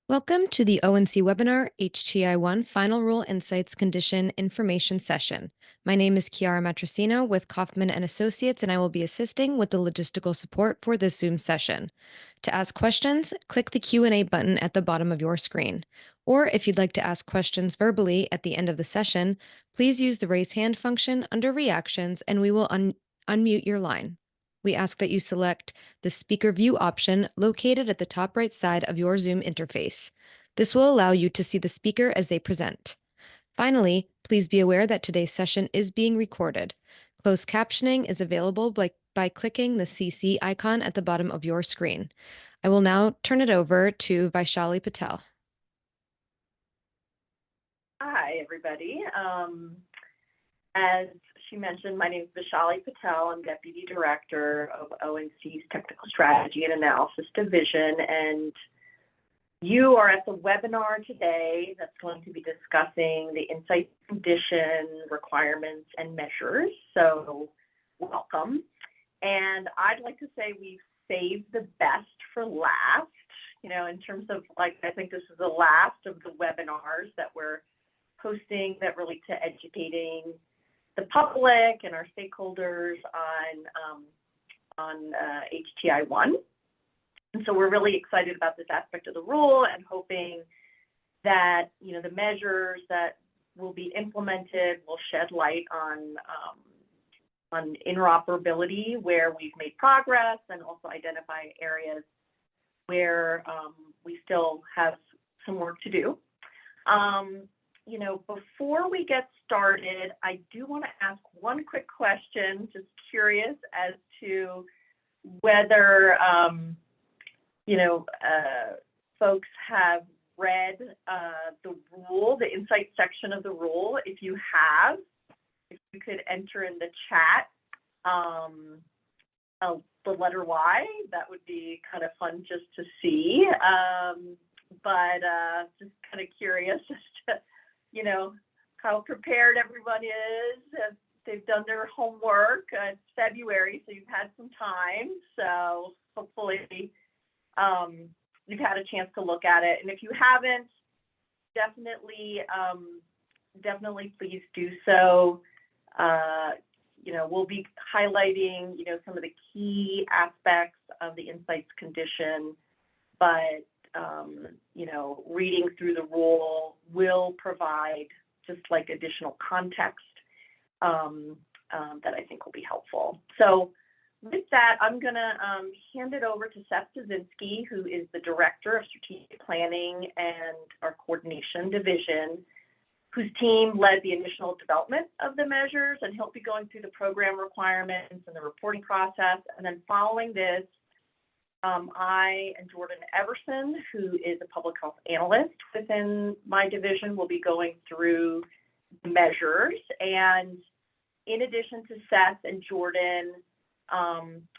Welcome to the ONC webinar, HTI-1 Final Rule Insights Condition Information Session. My name is Chiara Matrosino with Kaufman and Associates, and I will be assisting with the logistical support for this Zoom session. To ask questions, click the Q&A button at the bottom of your screen. Or if you'd like to ask questions verbally at the end of the session, please use the raise hand function under reactions and we will unmute your line. We ask that you select the speaker view option located at the top right side of your Zoom interface. This will allow you to see the speaker as they present. Finally, please be aware that today's session is being recorded. Closed captioning is available by clicking the CC icon at the bottom of your screen. I will now turn it over to Vaishali Patel. Hi, everybody. As she mentioned, my name is Vaishali Patel. I'm Deputy Director of ONC's Technical Strategy and Analysis Division, and you are at the webinar today that's going to be discussing the insight condition requirements and measures. So welcome. And I'd like to say we've saved the best for last, in terms of I think this is the last of the webinars that we're hosting that relate to educating the public and our stakeholders on HTI-1. And so we're really excited about this aspect of the rule and hoping that, the measures that will be implemented will shed light on interoperability where we've made progress and also identify areas where we still have some work to do. Before we get started, I do want to ask one quick question, just curious as to whether, folks have read the rule, the insight section of the rule. If you have, if you could enter in the chat the letter Y, that would be kind of fun just to see. But just kind of curious as to, how prepared everyone is. They've done their homework. It's February, so you've had some time. So hopefully you've had a chance to look at it. And if you haven't, definitely please do so. We'll be highlighting, some of the key aspects of the insights condition, but reading through the rule will provide just additional context that I think will be helpful. So with that, I'm going to hand it over to Seth Kaczynski, who is the Director of Strategic Planning and our Coordination Division, whose team led the initial development of the measures, and he'll be going through the program requirements and the reporting process. And then following this, I and Jordan Everson, who is a public health analyst within my division, will be going through the measures. And in addition to Seth and Jordan,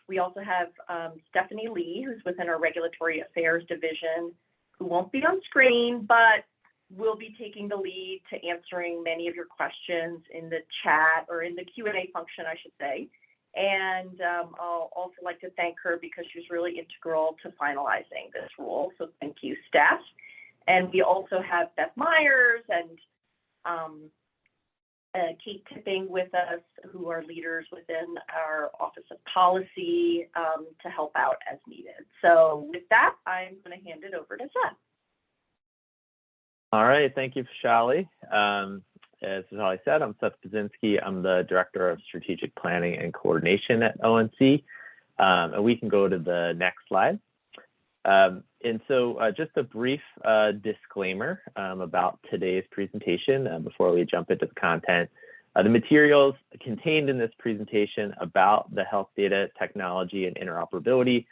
we also have Stephanie Lee, who's within our Regulatory Affairs division, who won't be on screen, but will be taking the lead to answering many of your questions in the chat, or in the Q&A function, I should say. And I'll also like to thank her because she's really integral to finalizing this rule. So thank you, Steph. And we also have Beth Myers and Kate Tipping with us, who are leaders within our Office of Policy to help out as needed. So with that, I'm going to hand it over to Seth. All right, thank you, Vaishali. As Vaishali said, I'm Seth Kaczynski. I'm the Director of Strategic Planning and Coordination at ONC. And we can go to the next slide. And so just a brief disclaimer about today's presentation before we jump into the content. The materials contained in this presentation about the health data technology and interoperability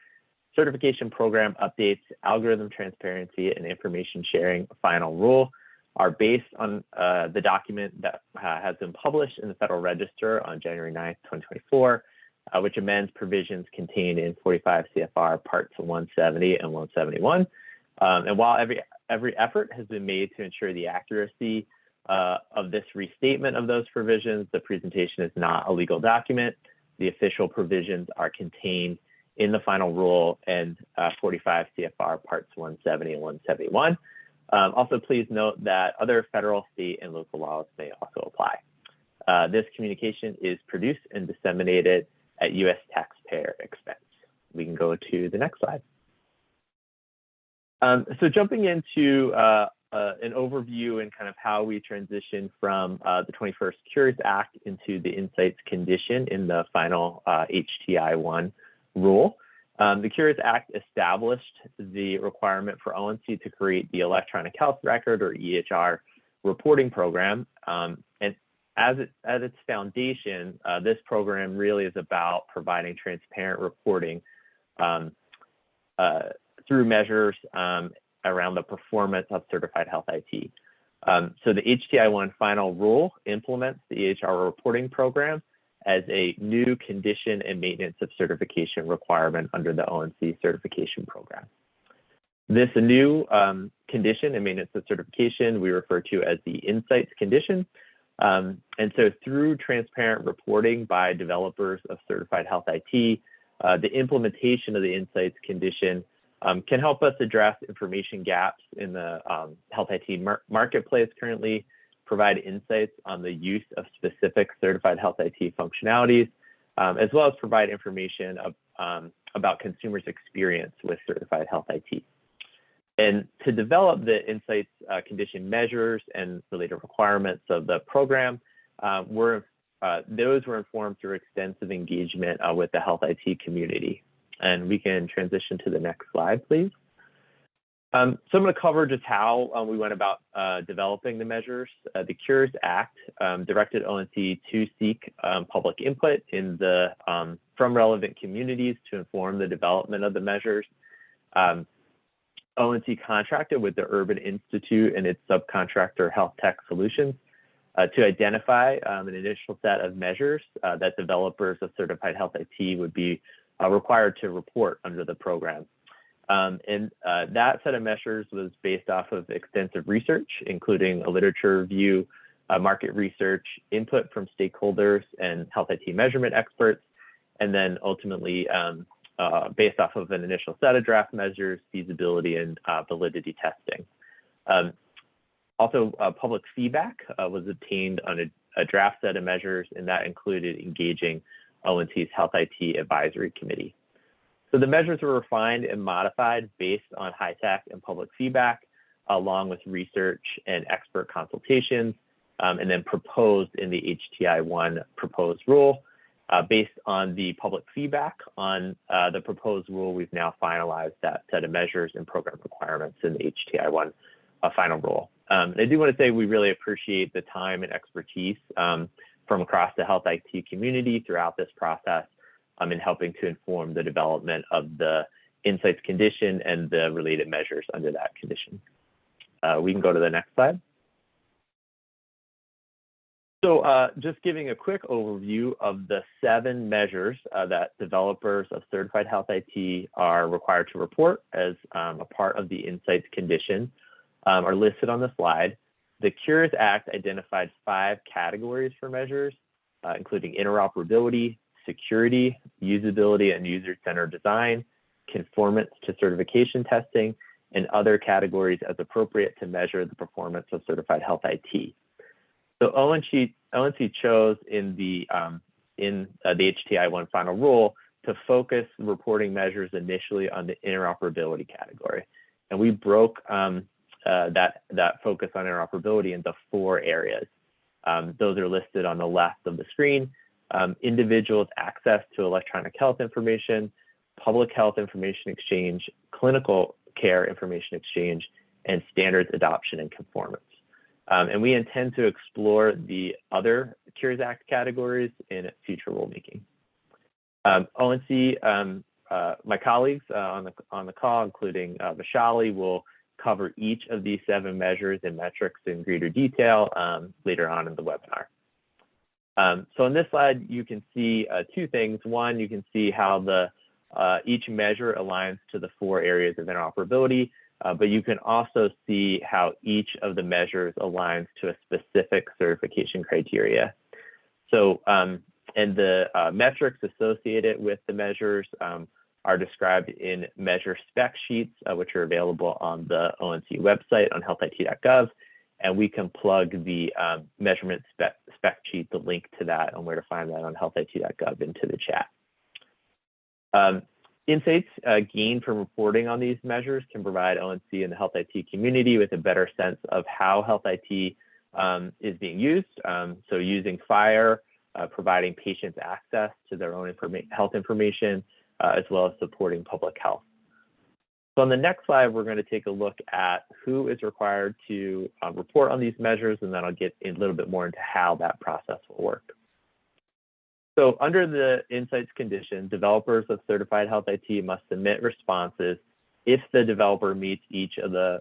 certification program updates, algorithm transparency, and information sharing final rule are based on the document that has been published in the Federal Register on January 9th, 2024, which amends provisions contained in 45 CFR Parts 170 and 171. And while every effort has been made to ensure the accuracy of this restatement of those provisions, the presentation is not a legal document. The official provisions are contained in the final rule and 45 CFR Parts 170 and 171. Also, please note that other federal, state, and local laws may also apply. This communication is produced and disseminated at U.S. taxpayer expense. We can go to the next slide. So jumping into an overview and kind of how we transition from the 21st Cures Act into the Insights condition in the final HTI-1 rule. The Cures Act established the requirement for ONC to create the Electronic Health Record, or EHR, reporting program. And as its foundation, this program really is about providing transparent reporting through measures around the performance of certified health IT. So the HTI-1 final rule implements the EHR reporting program as a new condition and maintenance of certification requirement under the ONC certification program. This new condition and maintenance of certification we refer to as the Insights condition. And so through transparent reporting by developers of certified health IT, the implementation of the Insights condition can help us address information gaps in the health IT marketplace currently, provide insights on the use of specific certified health IT functionalities, as well as provide information about consumers' experience with certified health IT. And to develop the Insights condition measures and related requirements of the program, those were informed through extensive engagement with the health IT community. And we can transition to the next slide, please. So I'm going to cover just how we went about developing the measures. The Cures Act directed ONC to seek public input from relevant communities to inform the development of the measures. ONC contracted with the Urban Institute and its subcontractor Health Tech Solutions to identify an initial set of measures that developers of certified health IT would be required to report under the program. And that set of measures was based off of extensive research, including a literature review, market research, input from stakeholders and health IT measurement experts, and then ultimately based off of an initial set of draft measures, feasibility and validity testing. Also, public feedback was obtained on a draft set of measures, and that included engaging ONC's Health IT Advisory Committee. So the measures were refined and modified based on high-tech and public feedback, along with research and expert consultations, and then proposed in the HTI-1 proposed rule. Based on the public feedback on the proposed rule, we've now finalized that set of measures and program requirements in the HTI-1 final rule. I do want to say we really appreciate the time and expertise from across the health IT community throughout this process in helping to inform the development of the Insights condition and the related measures under that condition. We can go to the next slide. So just giving a quick overview of the 7 measures that developers of certified health IT are required to report as a part of the Insights condition are listed on the slide. The Cures Act identified 5 categories for measures, including interoperability, security, usability and user-centered design, conformance to certification testing, and other categories as appropriate to measure the performance of certified health IT. So ONC chose in the HTI-1 final rule to focus reporting measures initially on the interoperability category. And we broke that focus on interoperability into 4 areas. Those are listed on the left of the screen. Individuals' access to electronic health information, public health information exchange, clinical care information exchange, and standards adoption and conformance. And we intend to explore the other Cures Act categories in future rulemaking. ONC, my colleagues on the call, including Vishali, will cover each of these 7 measures and metrics in greater detail later on in the webinar. So on this slide, you can see 2 things. One, you can see how each measure aligns to the 4 areas of interoperability, but you can also see how each of the measures aligns to a specific certification criteria. So, and the metrics associated with the measures are are described in measure spec sheets, which are available on the ONC website on healthit.gov. And we can plug the measurement spec sheet, the link to that and where to find that on healthit.gov into the chat. Insights gained from reporting on these measures can provide ONC and the health IT community with a better sense of how health IT is being used. So using FHIR, providing patients access to their own health information, as well as supporting public health. So on the next slide, we're going to take a look at who is required to report on these measures, and then I'll get a little bit more into how that process will work. So under the Insights condition, developers of certified health IT must submit responses if the developer meets each of the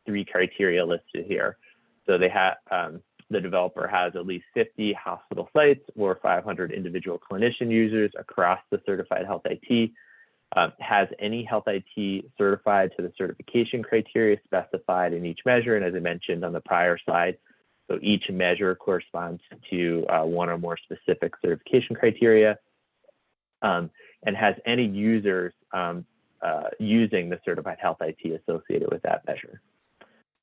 3 criteria listed here. So they have the developer has at least 50 hospital sites or 500 individual clinician users across the certified health IT, has any health IT certified to the certification criteria specified in each measure. And as I mentioned on the prior slide, so each measure corresponds to 1 or more specific certification criteria, and has any users using the certified health IT associated with that measure.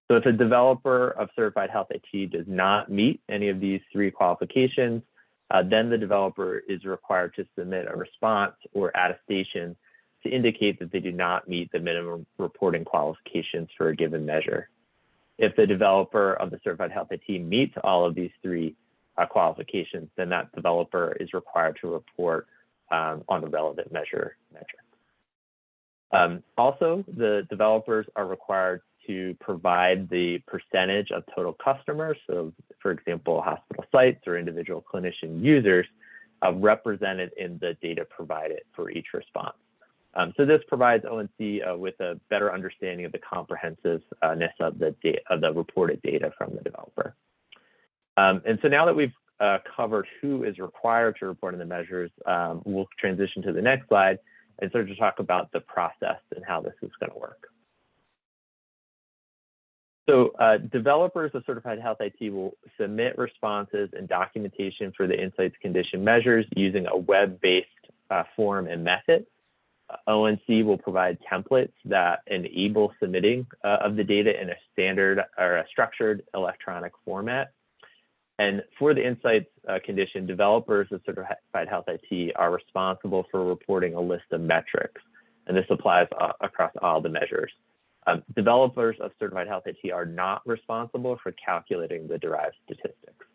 So if a developer of certified health IT does not meet any of these 3 qualifications, then the developer is required to submit a response or attestation to indicate that they do not meet the minimum reporting qualifications for a given measure. If the developer of the certified health IT meets all of these 3 qualifications, then that developer is required to report on the relevant metric. Also, the developers are required to provide the percentage of total customers, so for example, hospital sites or individual clinician users, represented in the data provided for each response. So this provides ONC with a better understanding of the comprehensiveness of the reported data from the developer. And so now that we've covered who is required to report on the measures, we'll transition to the next slide and start to talk about the process and how this is going to work. So developers of certified health IT will submit responses and documentation for the Insights condition measures using a web-based form and method. ONC will provide templates that enable submitting of the data in a standard or a structured electronic format. And for the Insights condition, developers of certified health IT are responsible for reporting a list of metrics, and this applies across all the measures. Developers of certified health IT are not responsible for calculating the derived statistics.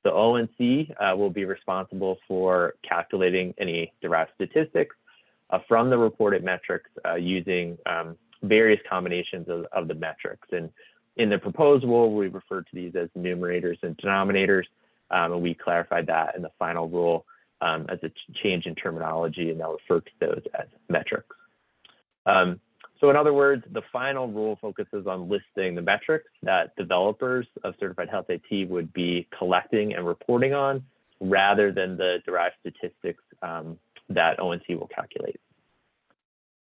So ONC will be responsible for calculating any derived statistics from the reported metrics using various combinations of the metrics. And in the proposed rule, we refer to these as numerators and denominators, and we clarified that in the final rule as a change in terminology, and they'll refer to those as metrics. So in other words, the final rule focuses on listing the metrics that developers of certified health IT would be collecting and reporting on, rather than the derived statistics that ONC will calculate.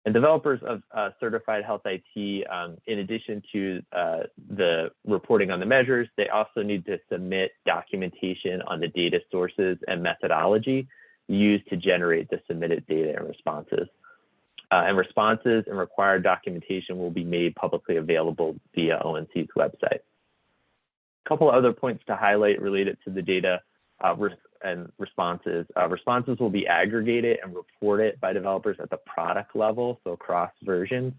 And developers of certified health IT, in addition to the reporting on the measures, they also need to submit documentation on the data sources and methodology used to generate the submitted data and responses. And responses and required documentation will be made publicly available via ONC's website. A couple of other points to highlight related to the data and responses. Responses will be aggregated and reported by developers at the product level, so across versions,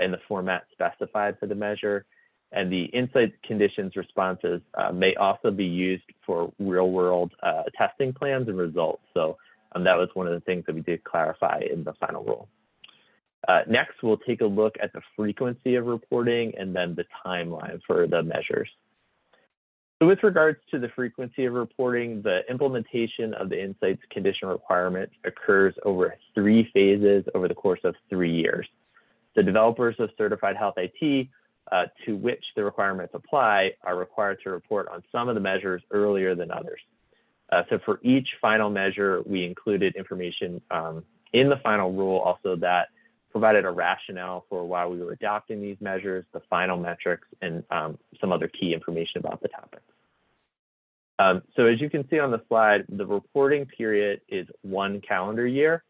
in the format specified for the measure. And the Insights conditions responses may also be used for real-world testing plans and results. So that was one of the things that we did clarify in the final rule. Next, we'll take a look at the frequency of reporting and then the timeline for the measures. So with regards to the frequency of reporting, the implementation of the Insights condition requirement occurs over 3 phases over the course of 3 years. The developers of certified health IT to which the requirements apply are required to report on some of the measures earlier than others. So for each final measure, we included information in the final rule also that provided a rationale for why we were adopting these measures, the final metrics, and some other key information about the topics. So as you can see on the slide, the reporting period is 1 calendar year,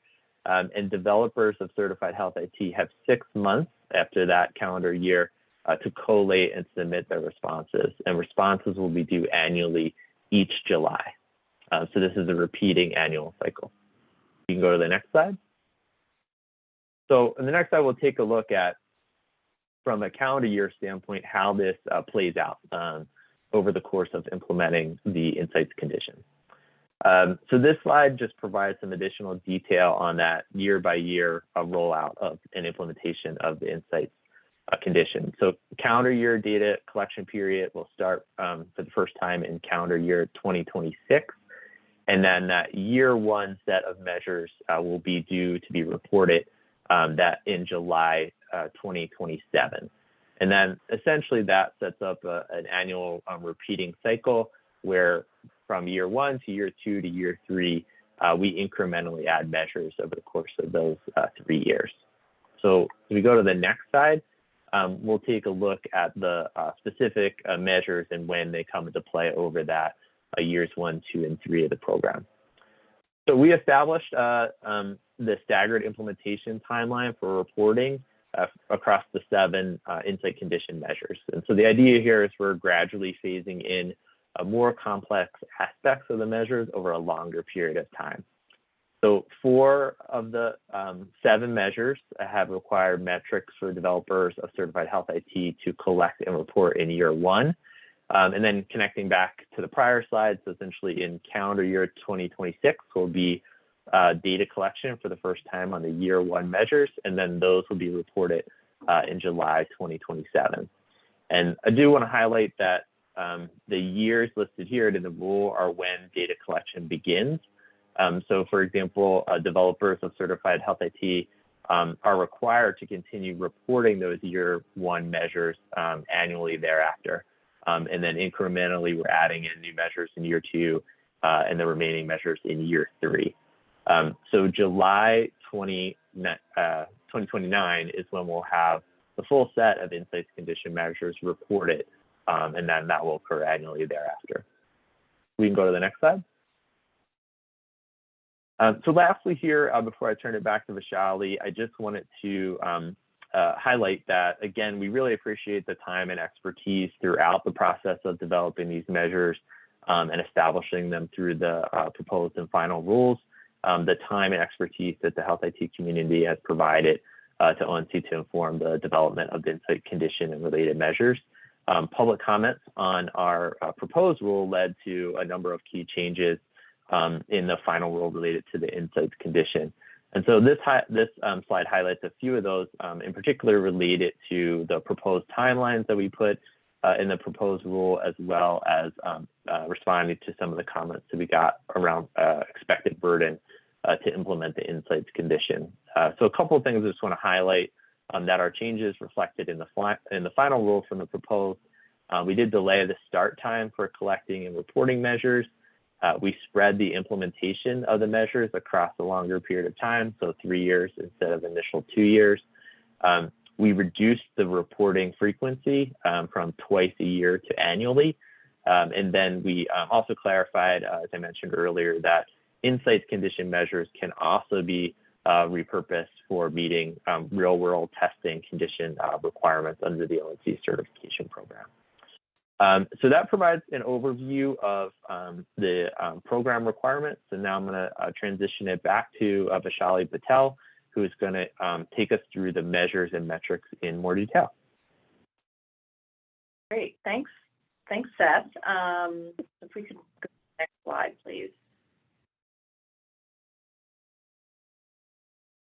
And developers of certified health IT have 6 months after that calendar year to collate and submit their responses. And responses will be due annually each July. So this is a repeating annual cycle. You can go to the next slide. So in the next slide, we'll take a look at, from a calendar year standpoint, how this plays out over the course of implementing the insights condition. So this slide just provides some additional detail on that year-by-year rollout of an implementation of the insights condition. So calendar year data collection period will start for the first time in calendar year 2026. And then that year one set of measures will be due to be reported that in July 2027. And then essentially that sets up an annual repeating cycle where from year 1 to year 2 to year 3, we incrementally add measures over the course of those 3 years. So if we go to the next slide, we'll take a look at the specific measures and when they come into play over that years 1, 2, and 3 of the program. So we established the staggered implementation timeline for reporting across the 7 insight condition measures. And so the idea here is we're gradually phasing in more complex aspects of the measures over a longer period of time. So 4 of the 7 measures have required metrics for developers of certified health IT to collect and report in year 1. And then connecting back to the prior slide, so essentially in calendar year 2026 will be data collection for the first time on the year 1 measures, and then those will be reported in July 2027. And I do want to highlight that the years listed here in the rule are when data collection begins. So for example, developers of certified health IT are required to continue reporting those year 1 measures annually thereafter. And then incrementally, we're adding in new measures in year 2 and the remaining measures in year 3. So July 2029 is when we'll have the full set of insights condition measures reported, and then that will occur annually thereafter. We can go to the next slide. So lastly here, before I turn it back to Vaishali, I just wanted to highlight that, again, we really appreciate the time and expertise throughout the process of developing these measures and establishing them through the proposed and final rules. The time and expertise that the health IT community has provided to ONC to inform the development of the insight condition and related measures. Public comments on our proposed rule led to a number of key changes in the final rule related to the insights condition. And so this slide highlights a few of those, in particular related to the proposed timelines that we put in the proposed rule, as well as responding to some of the comments that we got around expected burden to implement the insights condition. So a couple of things I just want to highlight that are changes reflected in the final rule from the proposed. We did delay the start time for collecting and reporting measures. We spread the implementation of the measures across a longer period of time, so 3 years instead of initial 2 years. We reduced the reporting frequency from twice a year to annually. And then we also clarified, as I mentioned earlier, that insights condition measures can also be repurposed for meeting real-world testing condition requirements under the ONC certification program. So that provides an overview of the program requirements. And now I'm going to transition it back to Vaishali Patel, who is going to take us through the measures and metrics in more detail. Great, thanks. Thanks, Seth. If we could go to the next slide, please.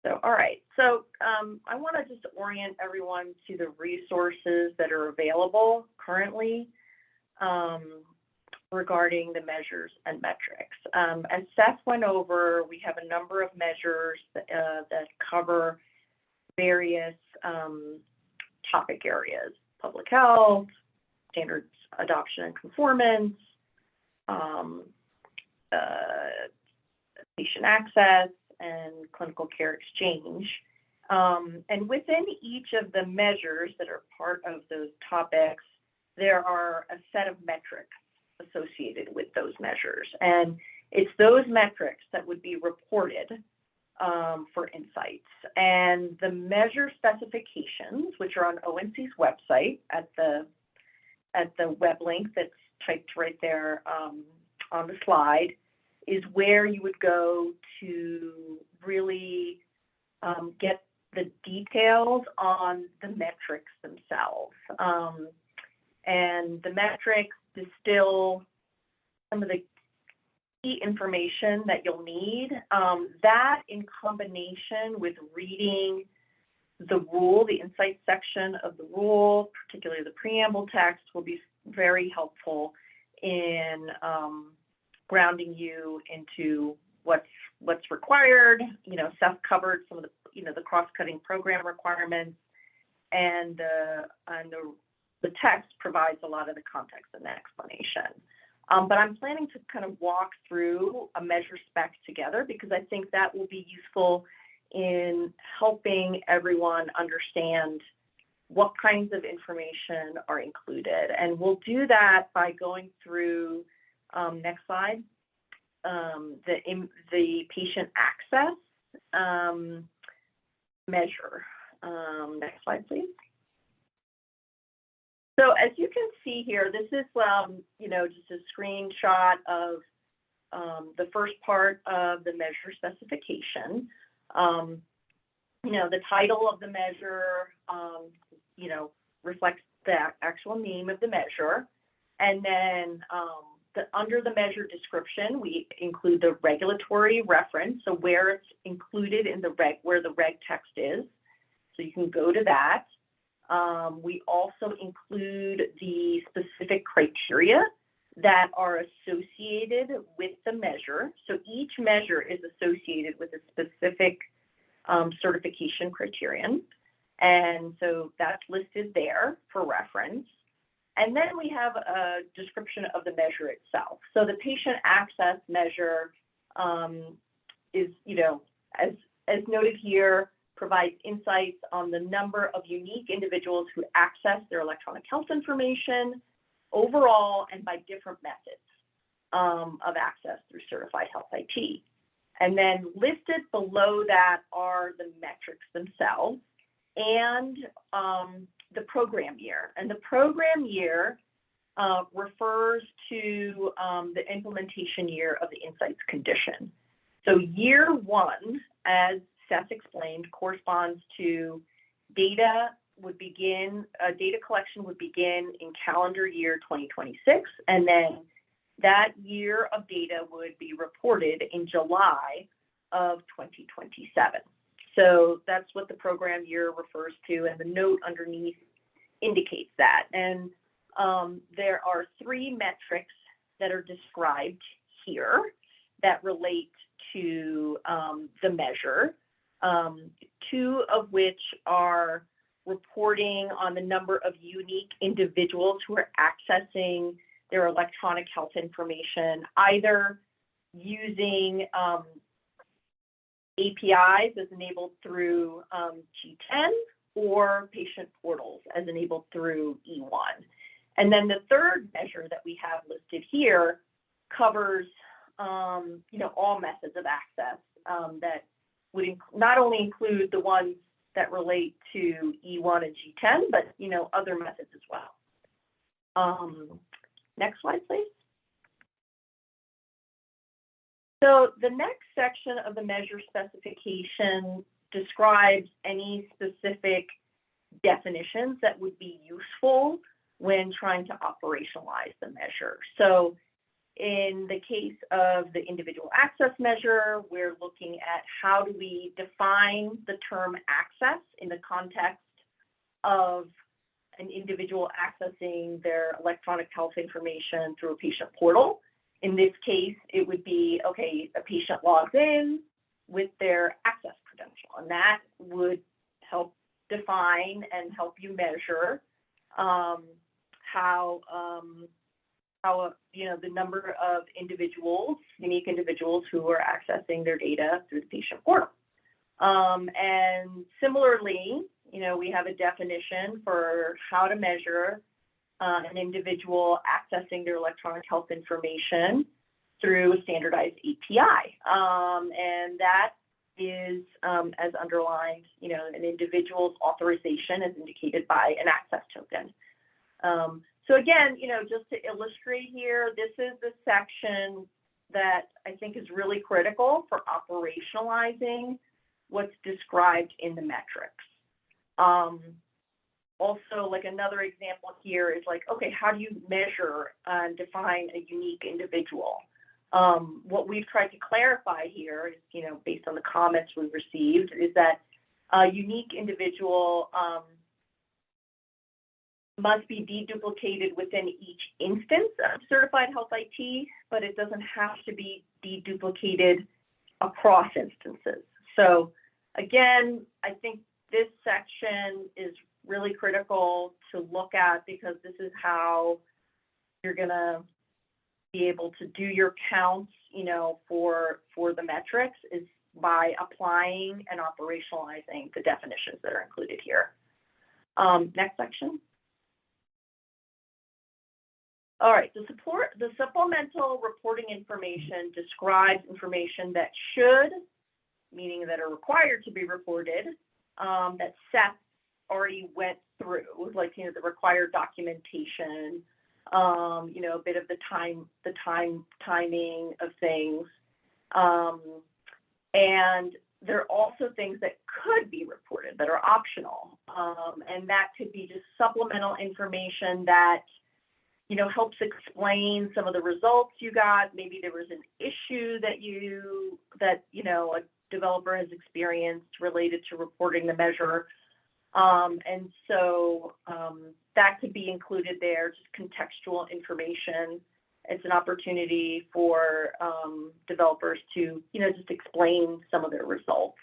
So, all right, so I want to just orient everyone to the resources that are available currently regarding the measures and metrics. As Seth went over, we have a number of measures that cover various topic areas: public health, standards adoption and conformance, patient access, and clinical care exchange. And within each of the measures that are part of those topics, there are a set of metrics associated with those measures. And it's those metrics that would be reported for insights. And the measure specifications, which are on ONC's website at the web link that's typed right there on the slide, is where you would go to really get the details on the metrics themselves. And the metrics distill some of the key information that you'll need. That in combination with reading the rule, the insights section of the rule, particularly the preamble text, will be very helpful in grounding you into what's required. Seth covered some of the the cross-cutting program requirements, and the text provides a lot of the context and the explanation. But I'm planning to kind of walk through a measure spec together because I think that will be useful in helping everyone understand what kinds of information are included. And we'll do that by going through, next slide, the patient access measure. Next slide, please. So as you can see here, this is, just a screenshot of the first part of the measure specification. The title of the measure, reflects the actual name of the measure. And then under the measure description, we include the regulatory reference, so where it's included in the where the reg text is. So you can go to that. We also include the specific criteria that are associated with the measure. So each measure is associated with a specific certification criterion. And so that's listed there for reference. And then we have a description of the measure itself. So the patient access measure is, as noted here, provides insights on the number of unique individuals who access their electronic health information overall and by different methods of access through certified health IT. And then listed below that are the metrics themselves and the program year. And the program year refers to the implementation year of the insights condition. So year one, as Seth explained, corresponds to data collection would begin in calendar year 2026, and then that year of data would be reported in July of 2027. So that's what the program year refers to, and the note underneath indicates that. And there are three metrics that are described here that relate to the measure, two of which are reporting on the number of unique individuals who are accessing their electronic health information, either using APIs as enabled through G10 or patient portals as enabled through E1. And then the third measure that we have listed here covers all methods of access that would not only include the ones that relate to E1 and G10, but other methods as well. Next slide, please. So the next section of the measure specification describes any specific definitions that would be useful when trying to operationalize the measure. So in the case of the individual access measure, we're looking at how do we define the term access in the context of an individual accessing their electronic health information through a patient portal. In this case, it would be, okay, a patient logs in with their access credential, and that would help define and help you measure how the number of individuals, unique individuals who are accessing their data through the patient portal. And similarly, we have a definition for how to measure an individual accessing their electronic health information through a standardized API. And that is, as underlined, an individual's authorization as indicated by an access token. So again, just to illustrate here, this is the section that I think is really critical for operationalizing what's described in the metrics. Also, like another example here is like, okay, how do you measure and define a unique individual? What we've tried to clarify here is, based on the comments we received, is that a unique individual must be deduplicated within each instance of certified health IT, but it doesn't have to be deduplicated across instances. So again, I think this section is really critical to look at, because this is how you're going to be able to do your counts, for the metrics, is by applying and operationalizing the definitions that are included here. Next section. All right, the supplemental reporting information describes information that should, meaning that are required to be reported, that Seth already went through, like, the required documentation, a bit of the timing of things. And there are also things that could be reported that are optional. And that could be just supplemental information that, helps explain some of the results you got. Maybe there was an issue that a developer has experienced related to reporting the measure. And so that could be included there, just contextual information. It's an opportunity for developers to, just explain some of their results.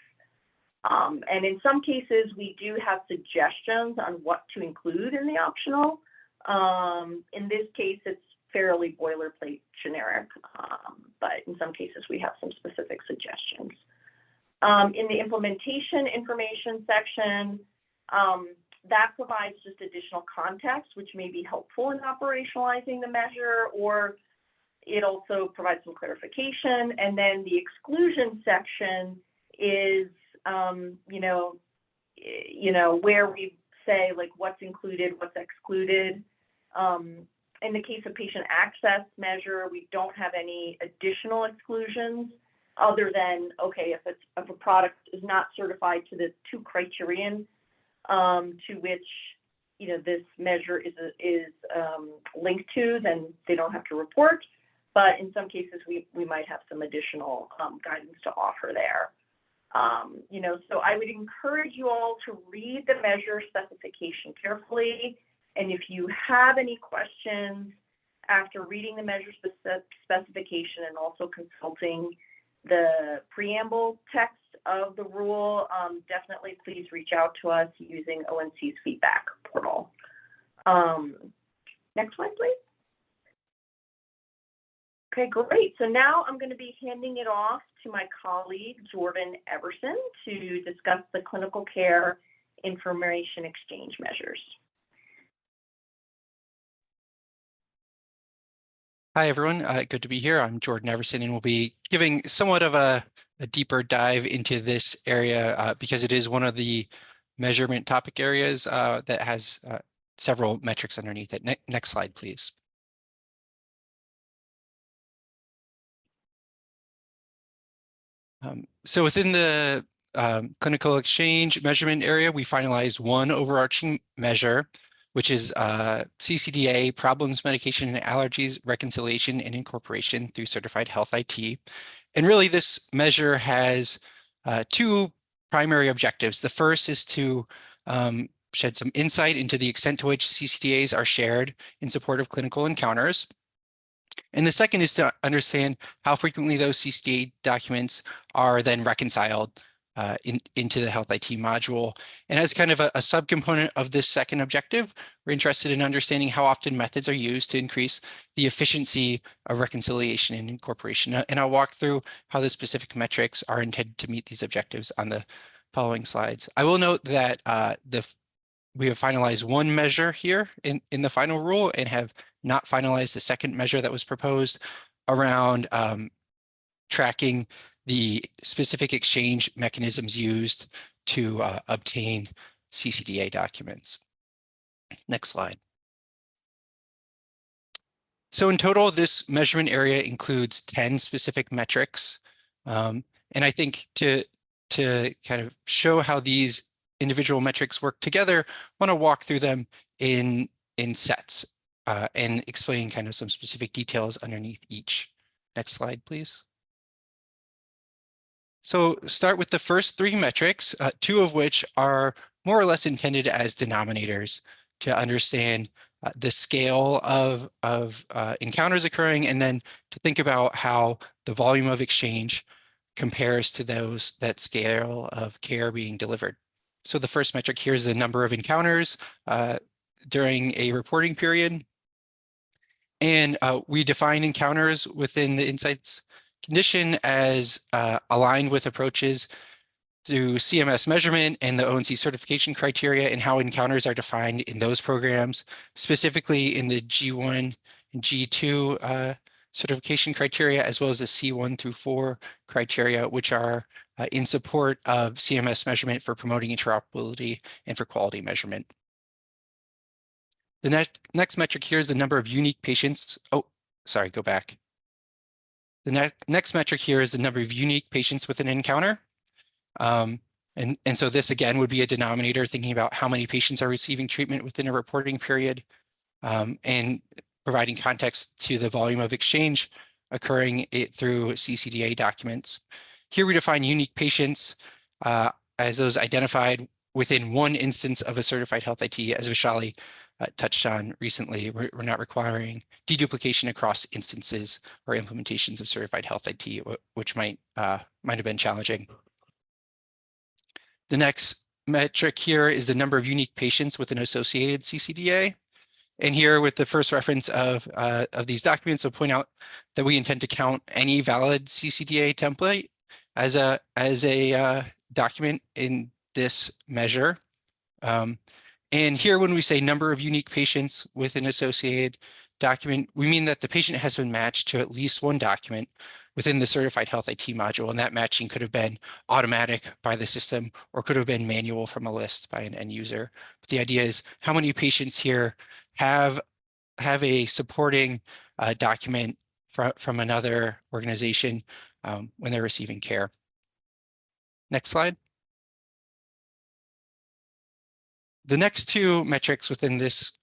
And in some cases, we do have suggestions on what to include in the optional. In this case, it's fairly boilerplate generic, but in some cases, we have some specific suggestions. In the implementation information section, that provides just additional context, which may be helpful in operationalizing the measure, or it also provides some clarification. And then the exclusion section is, where we say, like, what's included, what's excluded. In the case of patient access measure, we don't have any additional exclusions other than, okay, if a product is not certified to the 2 criterion to which this measure is linked to, then they don't have to report. But in some cases, we might have some additional guidance to offer there. So I would encourage you all to read the measure specification carefully. And if you have any questions after reading the measure specification and also consulting the preamble text of the rule, definitely please reach out to us using ONC's feedback portal. Next slide, please. Okay, great. So now I'm going to be handing it off to my colleague, Jordan Everson, to discuss the clinical care information exchange measures. Hi, everyone. Good to be here. I'm Jordan Everson, and we'll be giving somewhat of a deeper dive into this area because it is one of the measurement topic areas that has several metrics underneath it. Next slide, please. So within the clinical exchange measurement area, we finalized one overarching measure, which is CCDA, Problems, Medication, and Allergies, Reconciliation, and Incorporation through Certified Health IT. And really, this measure has 2 primary objectives. The first is to shed some insight into the extent to which CCDAs are shared in support of clinical encounters. And the second is to understand how frequently those CCDA documents are then reconciled into the Health IT module. And as kind of a subcomponent of this second objective, we're interested in understanding how often methods are used to increase the efficiency of reconciliation and incorporation. And I'll walk through how the specific metrics are intended to meet these objectives on the following slides. I will note that we have finalized one measure here in the final rule and have not finalized the second measure that was proposed around tracking the specific exchange mechanisms used to obtain CCDA documents. Next slide. So in total, this measurement area includes 10 specific metrics. And I think to kind of show how these individual metrics work together, I want to walk through them in sets and explain kind of some specific details underneath each. Next slide, please. So start with the first three metrics, two of which are more or less intended as denominators to understand the scale of encounters occurring, and then to think about how the volume of exchange compares to that scale of care being delivered. So the first metric here is the number of encounters during a reporting period. And we define encounters within the insights condition as aligned with approaches through CMS measurement and the ONC certification criteria, and how encounters are defined in those programs, specifically in the G1 and G2 certification criteria, as well as the C1 through 4 criteria, which are in support of CMS measurement for promoting interoperability and for quality measurement. The next metric here is the number of unique patients. Oh, sorry, go back. The next metric here is the number of unique patients with an encounter. And so this again would be a denominator, thinking about how many patients are receiving treatment within a reporting period, and providing context to the volume of exchange occurring through CCDA documents. Here we define unique patients as those identified within one instance of a certified health IT, as Vishali touched on recently. We're not requiring deduplication across instances or implementations of certified health IT, which might have been challenging. The next metric here is the number of unique patients with an associated CCDA. And here with the first reference of these documents, I'll point out that we intend to count any valid CCDA template as a document in this measure. And here, when we say number of unique patients with an associated document, we mean that the patient has been matched to at least one document within the certified health IT module, and that matching could have been automatic by the system or could have been manual from a list by an end user. But the idea is how many patients here have a supporting document from another organization when they're receiving care. Next slide. The next two metrics within this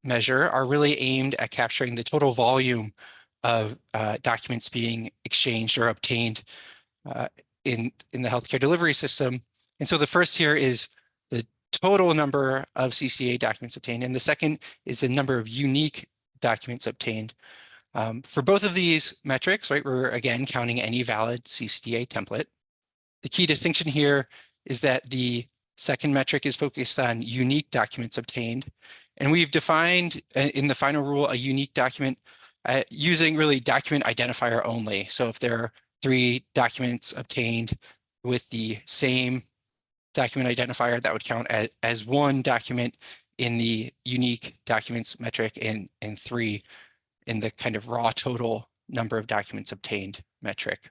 measure are really aimed at capturing the total volume of documents being exchanged or obtained in the healthcare delivery system. And so the first here is the total number of CCDA documents obtained, and the second is the number of unique documents obtained. For both of these metrics, right, we're again counting any valid CCDA template. The key distinction here is that the second metric is focused on unique documents obtained. And we've defined in the final rule a unique document using really document identifier only. So if there are 3 documents obtained with the same document identifier, that would count as 1 document in the unique documents metric and 3 in the kind of raw total number of documents obtained metric.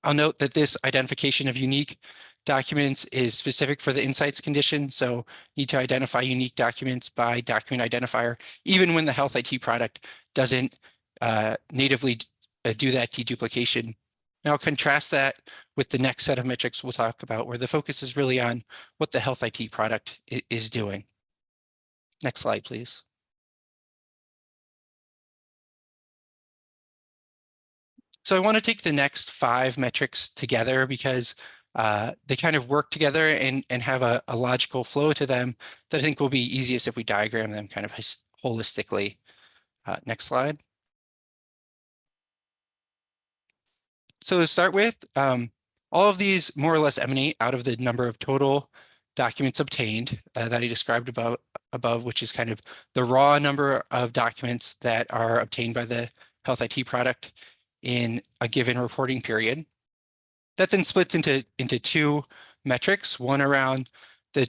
I'll note that this identification of unique documents is specific for the insights condition, so need to identify unique documents by document identifier, even when the health IT product doesn't natively do that deduplication. Now I'll contrast that with the next set of metrics we'll talk about, where the focus is really on what the health IT product is doing. Next slide, please. So I want to take the next 5 metrics together because they kind of work together and have a logical flow to them that I think will be easiest if we diagram them kind of holistically. Next slide. So to start with, all of these more or less emanate out of the number of total documents obtained that I described above, which is kind of the raw number of documents that are obtained by the health IT product in a given reporting period. That then splits into 2 metrics, one around the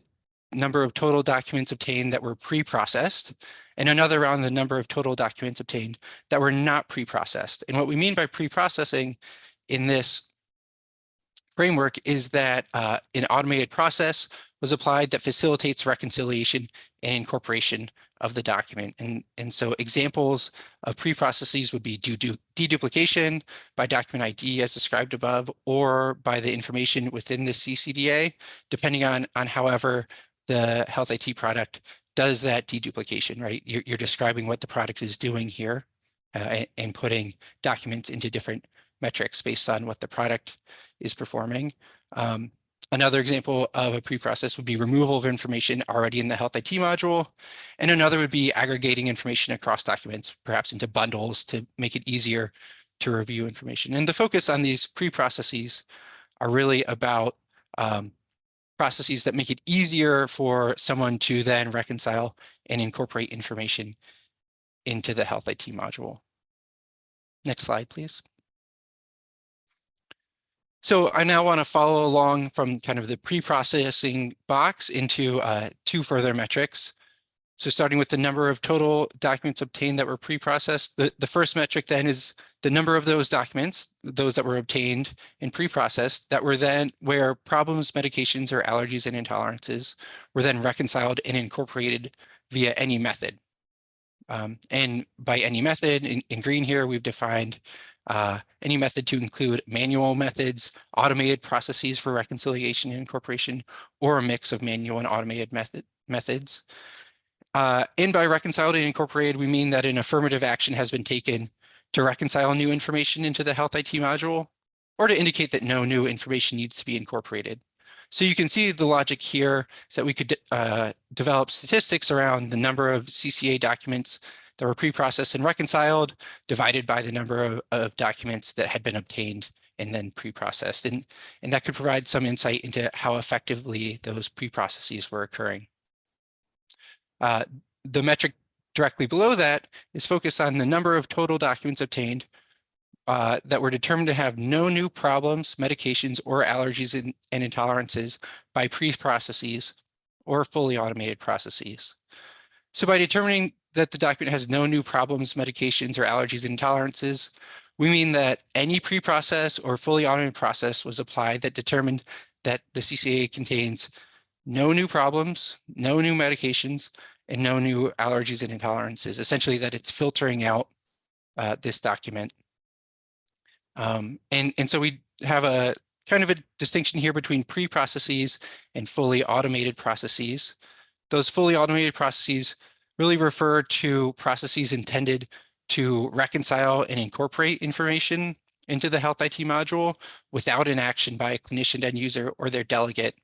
number of total documents obtained that were pre-processed, and another around the number of total documents obtained that were not pre-processed. And what we mean by pre-processing in this framework is that an automated process was applied that facilitates reconciliation and incorporation of the document. And so examples of pre-processes would be deduplication by document ID as described above, or by the information within the CCDA, depending on however the health IT product does that deduplication, right? You're describing what the product is doing here and putting documents into different metrics based on what the product is performing. Another example of a pre-process would be removal of information already in the health IT module. And another would be aggregating information across documents, perhaps into bundles to make it easier to review information. And the focus on these pre-processes are really about processes that make it easier for someone to then reconcile and incorporate information into the health IT module. Next slide, please. So I now want to follow along from kind of the pre-processing box into two further metrics. So starting with the number of total documents obtained that were pre-processed, the first metric then is the number of those documents, those that were obtained and pre-processed, that were then where problems, medications, or allergies and intolerances were then reconciled and incorporated via any method. And by any method, in green here, we've defined any method to include manual methods, automated processes for reconciliation and incorporation, or a mix of manual and automated methods. And by reconciled and incorporated, we mean that an affirmative action has been taken to reconcile new information into the health IT module, or to indicate that no new information needs to be incorporated. So you can see the logic here is that we could develop statistics around the number of CCA documents that were pre-processed and reconciled, divided by the number of documents that had been obtained and then pre-processed. And that could provide some insight into how effectively those pre-processes were occurring. The metric directly below that is focused on the number of total documents obtained that were determined to have no new problems, medications, or allergies and intolerances by pre-processes or fully automated processes. So by determining that the document has no new problems, medications, or allergies and intolerances, we mean that any pre-process or fully automated process was applied that determined that the CCA contains no new problems, no new medications, and no new allergies and intolerances, essentially that it's filtering out this document. And so we have a kind of a distinction here between pre-processes and fully automated processes. Those fully automated processes really refer to processes intended to reconcile and incorporate information into the health IT module without an action by a clinician, end user, or their delegate.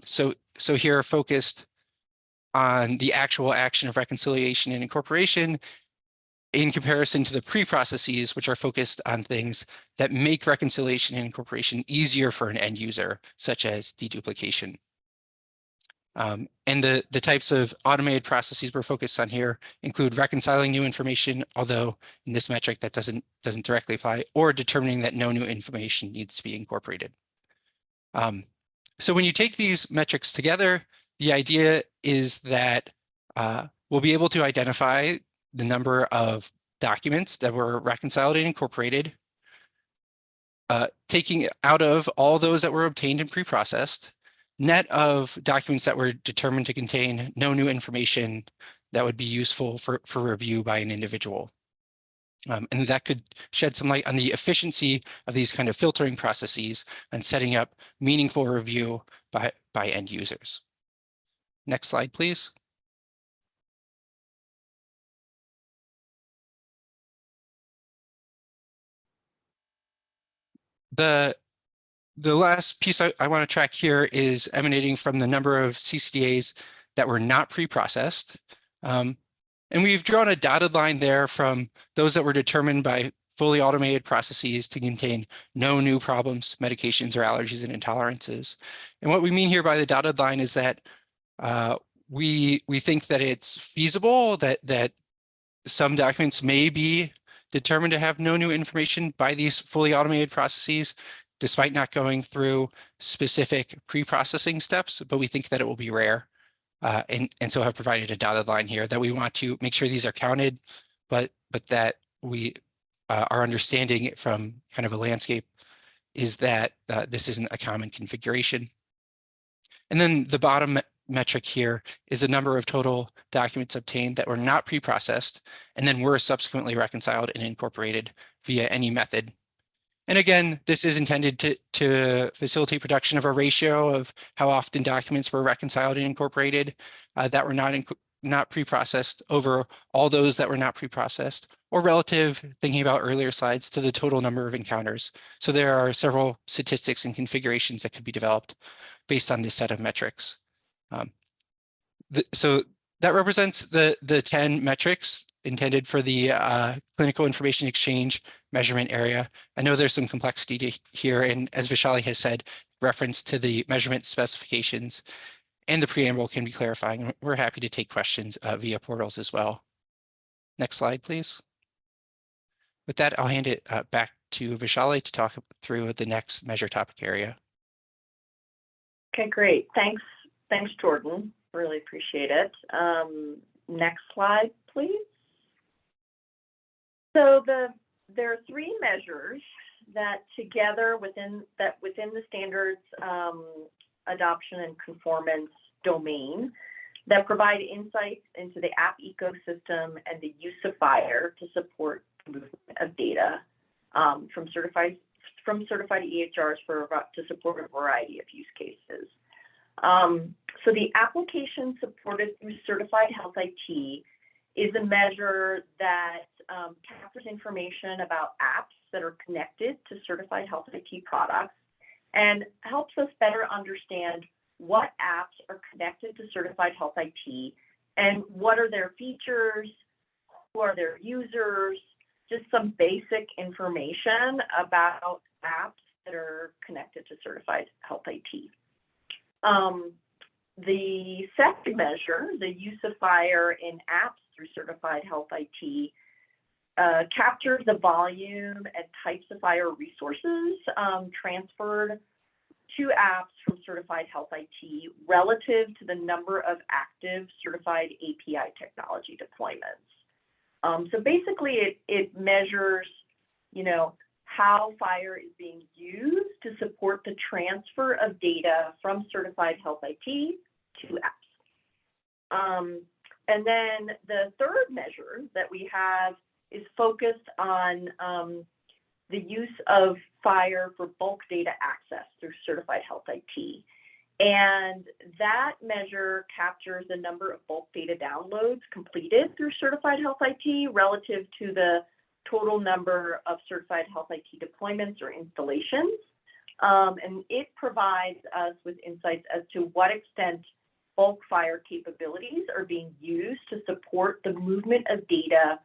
So here focused on the actual action of reconciliation and incorporation in comparison to the pre-processes, which are focused on things that make reconciliation and incorporation easier for an end user, such as deduplication. And the types of automated processes we're focused on here include reconciling new information, although in this metric that doesn't directly apply, or determining that no new information needs to be incorporated. So when you take these metrics together, the idea is that we'll be able to identify the number of documents that were reconciled and incorporated, taking out of all those that were obtained and pre-processed, net of documents that were determined to contain no new information that would be useful for review by an individual. And that could shed some light on the efficiency of these kind of filtering processes and setting up meaningful review by end users. Next slide, please. The last piece I want to track here is emanating from the number of CCDAs that were not pre-processed. And we've drawn a dotted line there from those that were determined by fully automated processes to contain no new problems, medications, or allergies and intolerances. And what we mean here by the dotted line is that we think that it's feasible that some documents may be determined to have no new information by these fully automated processes, despite not going through specific pre-processing steps, but we think that it will be rare. And so have provided a dotted line here that we want to make sure these are counted, but that we our understanding from kind of a landscape is that this isn't a common configuration. And then the bottom metric here is the number of total documents obtained that were not pre-processed and then were subsequently reconciled and incorporated via any method. And again, this is intended to facilitate production of a ratio of how often documents were reconciled and incorporated that were not pre-processed over all those that were not pre-processed, or relative, thinking about earlier slides, to the total number of encounters. So there are several statistics and configurations that could be developed based on this set of metrics. So that represents the 10 metrics intended for the clinical information exchange measurement area. I know there's some complexity here, and as Vishali has said, reference to the measurement specifications and the preamble can be clarifying. We're happy to take questions via portals as well. Next slide, please. With that, I'll hand it back to Vishali to talk through the next measure topic area. Okay, great. Thanks, Jordan. Really appreciate it. Next slide, please. So there are three measures that together within the standards adoption and conformance domain that provide insights into the app ecosystem and the use of FHIR to support the movement of data from certified EHRs to support a variety of use cases. So the application supported through Certified Health IT is a measure that captures information about apps that are connected to Certified Health IT products and helps us better understand what apps are connected to Certified Health IT and what are their features, who are their users, just some basic information about apps that are connected to Certified Health IT. The second measure, the use of FHIR in apps through Certified Health IT, captures the volume and types of FHIR resources transferred to apps from Certified Health IT relative to the number of active certified API technology deployments. So basically, it measures, how FHIR is being used to support the transfer of data from Certified Health IT to apps. And then the third measure that we have is focused on the use of FHIR for bulk data access through Certified Health IT. And that measure captures the number of bulk data downloads completed through Certified Health IT relative to the total number of Certified Health IT deployments or installations. And it provides us with insights as to what extent bulk FHIR capabilities are being used to support the movement of data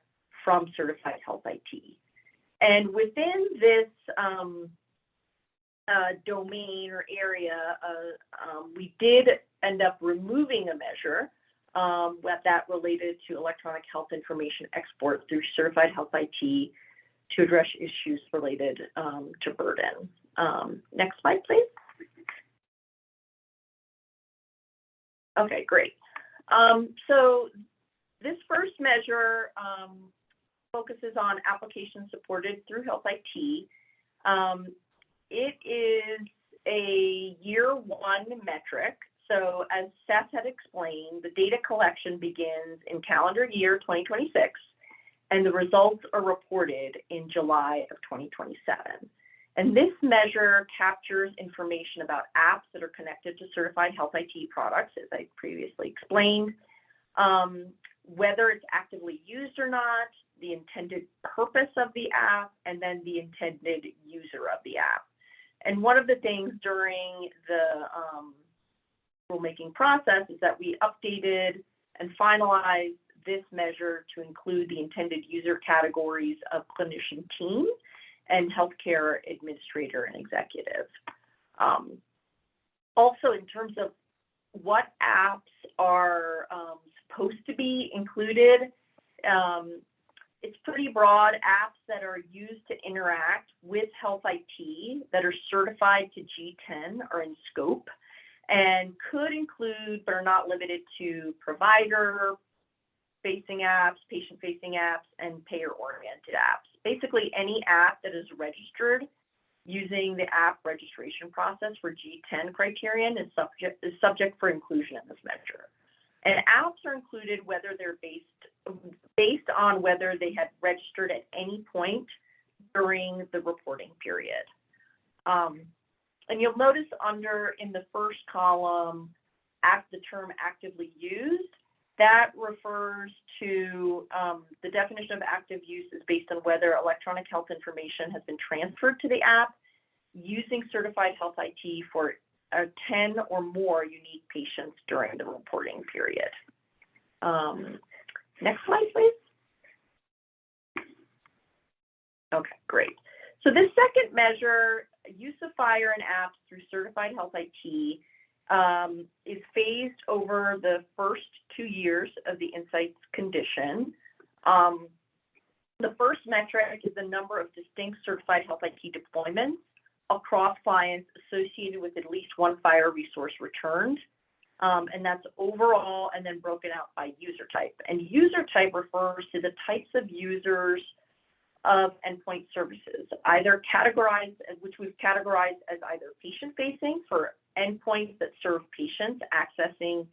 from Certified Health IT. And within this domain or area, we did end up removing a measure that related to electronic health information export through Certified Health IT to address issues related to burden. Next slide, please. Okay, great. So this first measure focuses on applications supported through Health IT. It is a year one metric. So as Seth had explained, the data collection begins in calendar year 2026, and the results are reported in July of 2027. And this measure captures information about apps that are connected to Certified Health IT products, as I previously explained, whether it's actively used or not, the intended purpose of the app, and then the intended user of the app. And one of the things during the rulemaking process is that we updated and finalized this measure to include the intended user categories of clinician team and healthcare administrator and executive. Also, in terms of what apps are supposed to be included, it's pretty broad. Apps that are used to interact with Health IT that are certified to G10 are in scope and could include, but are not limited to, provider-facing apps, patient-facing apps, and payer-oriented apps. basically any app that is registered using the app registration process for G10 criterion is subject for inclusion in this measure. And apps are included whether they're based on whether they had registered at any point during the reporting period. And you'll notice in the first column, the term actively used, that refers to the definition of active use is based on whether electronic health information has been transferred to the app using certified health IT for 10 or more unique patients during the reporting period. Next slide, please. Okay, great. So this second measure, use of FHIR and apps through certified health IT, is phased over the first 2 years of the insights condition. The first metric is the number of distinct certified health IT deployments across clients associated with at least one FHIR resource returned. And that's overall and then broken out by user type. And user type refers to the types of users of endpoint services, which we've categorized as either patient-facing for endpoints that serve patients accessing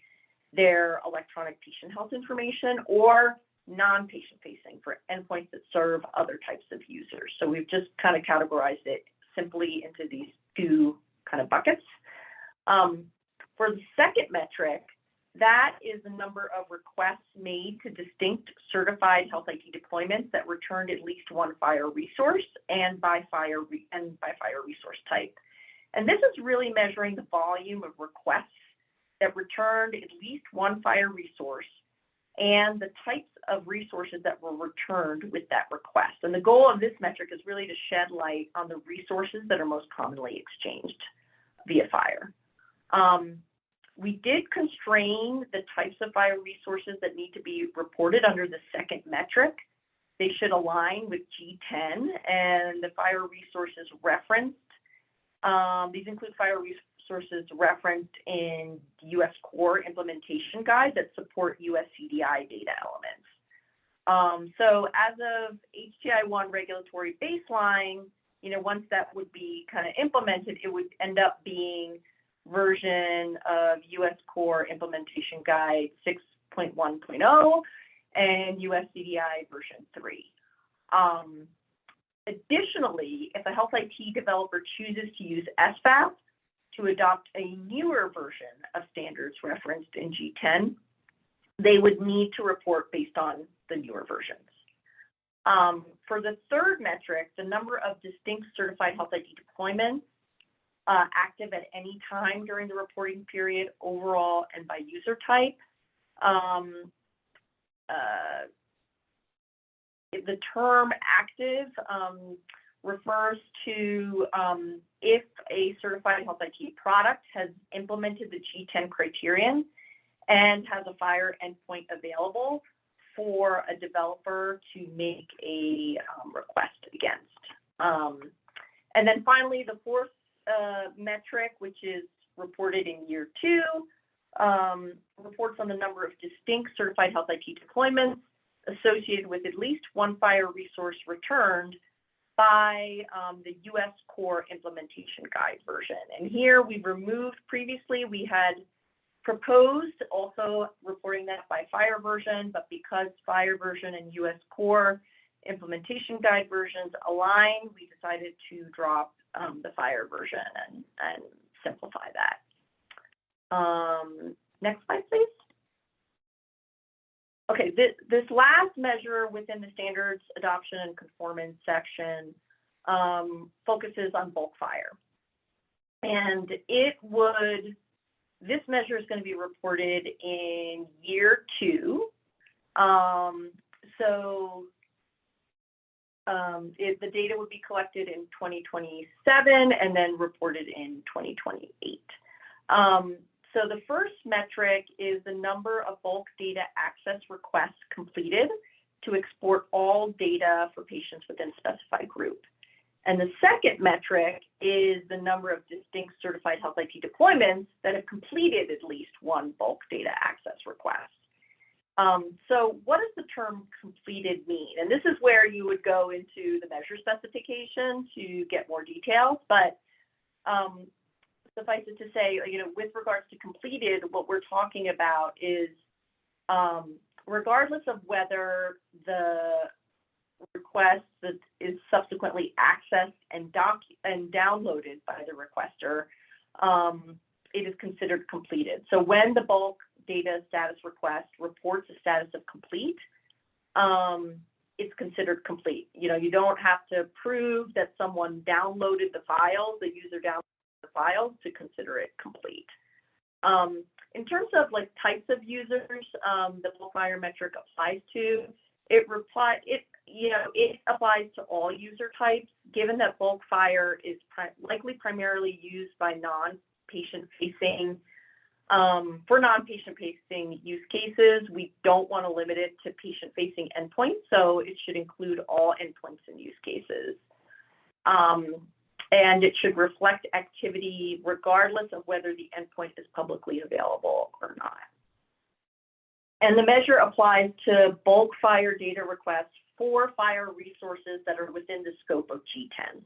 their electronic patient health information, or non-patient-facing for endpoints that serve other types of users. So we've just kind of categorized it simply into these two kind of buckets. For the second metric, that is the number of requests made to distinct certified health IT deployments that returned at least one FHIR resource and by FHIR resource type. And this is really measuring the volume of requests that returned at least one FHIR resource and the types of resources that were returned with that request. And the goal of this metric is really to shed light on the resources that are most commonly exchanged via FHIR. We did constrain the types of FHIR resources that need to be reported under the second metric. They should align with G10 and the FHIR resources referenced. These include FHIR resources referenced in US Core implementation guide that support US CDI data elements. So as of HTI-1 regulatory baseline, once that would be kind of implemented, it would end up being version of US Core Implementation Guide 6.1.0 and US CDI version 3. Additionally, if a health IT developer chooses to use SFAP to adopt a newer version of standards referenced in G10, they would need to report based on the newer versions. For the third metric, the number of distinct certified health IT deployments active at any time during the reporting period, overall and by user type. The term active refers to if a certified health IT product has implemented the G10 criterion and has a FHIR endpoint available for a developer to make a request against. And then finally, the fourth metric, which is reported in year 2, reports on the number of distinct certified health IT deployments associated with at least one FHIR resource returned by the US Core Implementation Guide version. And here we've removed, previously we had proposed also reporting that by FHIR version, but because FHIR version and US Core Implementation Guide versions align, we decided to drop the FHIR version and simplify that. Next slide, please. Okay, this last measure within the standards adoption and conformance section focuses on bulk FHIR. And this measure is going to be reported in year 2. The data would be collected in 2027 and then reported in 2028. So the first metric is the number of bulk data access requests completed to export all data for patients within a specified group. And the second metric is the number of distinct certified health IT deployments that have completed at least one bulk data access request. So what does the term completed mean? And this is where you would go into the measure specification to get more details, but suffice it to say, with regards to completed, what we're talking about is regardless of whether the request that is subsequently accessed and downloaded by the requester, it is considered completed. So when the bulk data status request reports a status of complete, it's considered complete. You don't have to prove that someone downloaded the files, the user downloaded the files to consider it complete. In terms of types of users, the bulk fire metric applies to, it applies to all user types, given that bulk fire is likely primarily used by non-patient facing. For non-patient facing use cases, we don't want to limit it to patient facing endpoints, so it should include all endpoints and use cases. And it should reflect activity regardless of whether the endpoint is publicly available or not. And the measure applies to bulk fire data requests for fire resources that are within the scope of G10,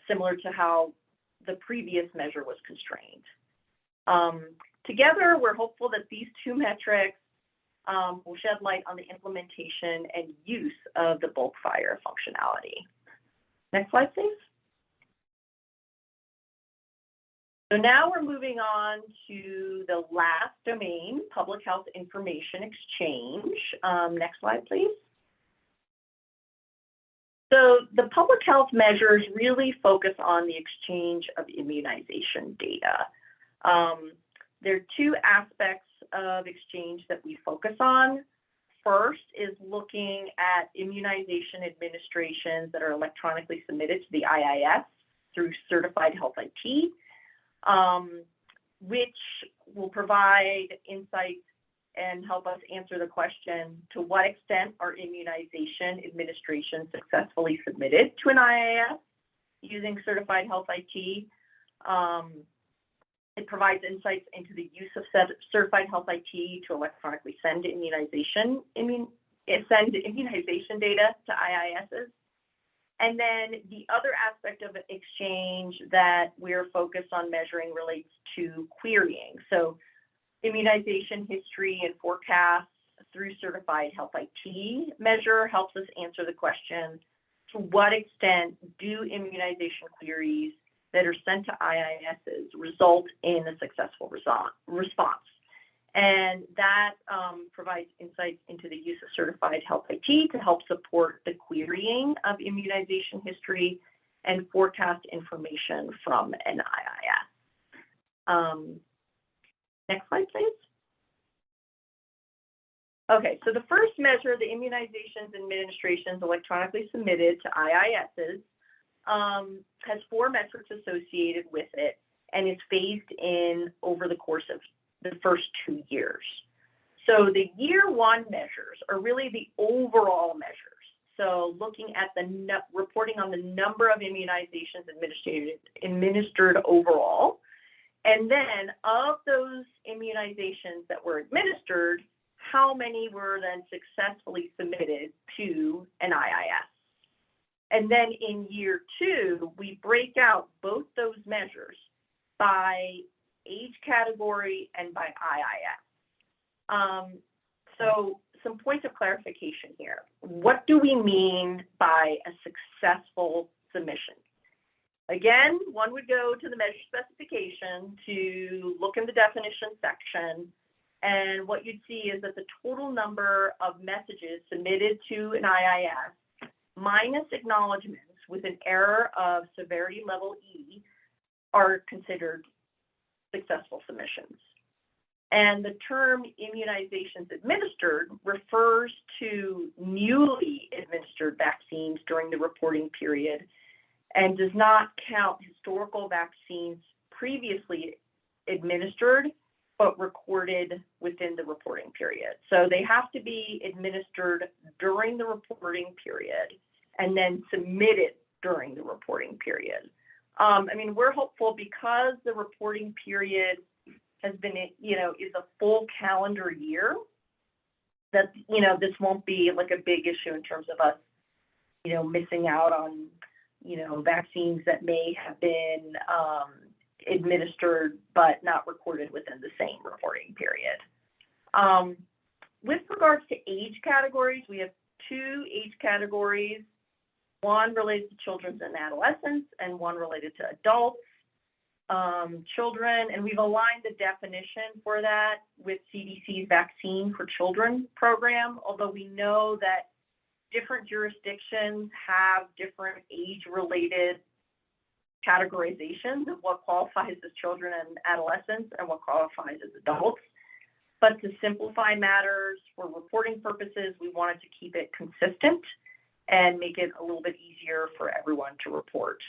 similar to how the previous measure was constrained. Together, we're hopeful that these two metrics will shed light on the implementation and use of the bulk fire functionality. Next slide, please. So now we're moving on to the last domain, public health information exchange. Next slide, please. So the public health measures really focus on the exchange of immunization data. There are two aspects of exchange that we focus on. First is looking at immunization administrations that are electronically submitted to the IIS through certified health IT. Which will provide insights and help us answer the question, to what extent are immunization administrations successfully submitted to an IIS using certified health IT? It provides insights into the use of certified health IT to electronically send immunization data to IISs. And then the other aspect of exchange that we're focused on measuring relates to querying. So immunization history and forecasts through certified health IT measure helps us answer the question, to what extent do immunization queries that are sent to IISs result in a successful response? And that provides insights into the use of certified health IT to help support the querying of immunization history and forecast information from an IIS. Next slide, please. Okay, so the first measure, the immunizations administrations electronically submitted to IISs, has 4 metrics associated with it and is phased in over the course of the first 2 years. So the year 1 measures are really the overall measures. So looking at the reporting on the number of immunizations administered overall, and then of those immunizations that were administered, how many were then successfully submitted to an IIS. And then in year 2, we break out both those measures by age category and by IIS. So some points of clarification here. What do we mean by a successful submission? Again, one would go to the measure specification to look in the definition section, and what you'd see is that the total number of messages submitted to an IIS minus acknowledgements with an error of severity level E are considered successful submissions. And the term immunizations administered refers to newly administered vaccines during the reporting period and does not count historical vaccines previously administered but recorded within the reporting period. So they have to be administered during the reporting period and then submitted during the reporting period. We're hopeful because the reporting period has been, is a full calendar year, that, you know, this won't be like a big issue in terms of us, you know, missing out on, you know, vaccines that may have been administered but not recorded within the same reporting period. With regards to age categories, we have 2 age categories, one related to children and adolescents and one related to adults. Children, and we've aligned the definition for that with CDC's Vaccine for Children program, although we know that different jurisdictions have different age-related categorizations of what qualifies as children and adolescents and what qualifies as adults. But to simplify matters for reporting purposes, we wanted to keep it consistent and make it a little bit easier for everyone to report.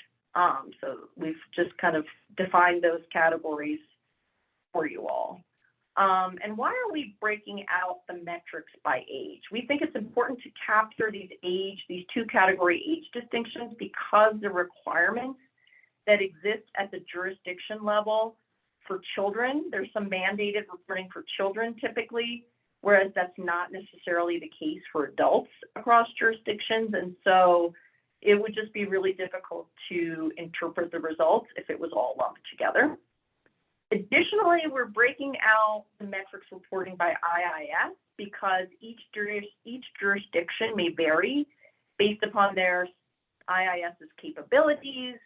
So we've just kind of defined those categories for you all. And why are we breaking out the metrics by age? We think it's important to capture these 2 category age distinctions because the requirements that exist at the jurisdiction level for children, there's some mandated reporting for children typically, whereas that's not necessarily the case for adults across jurisdictions. And so it would just be really difficult to interpret the results if it was all lumped together. Additionally, we're breaking out the metrics reporting by IIS because each jurisdiction may vary based upon their IIS's capabilities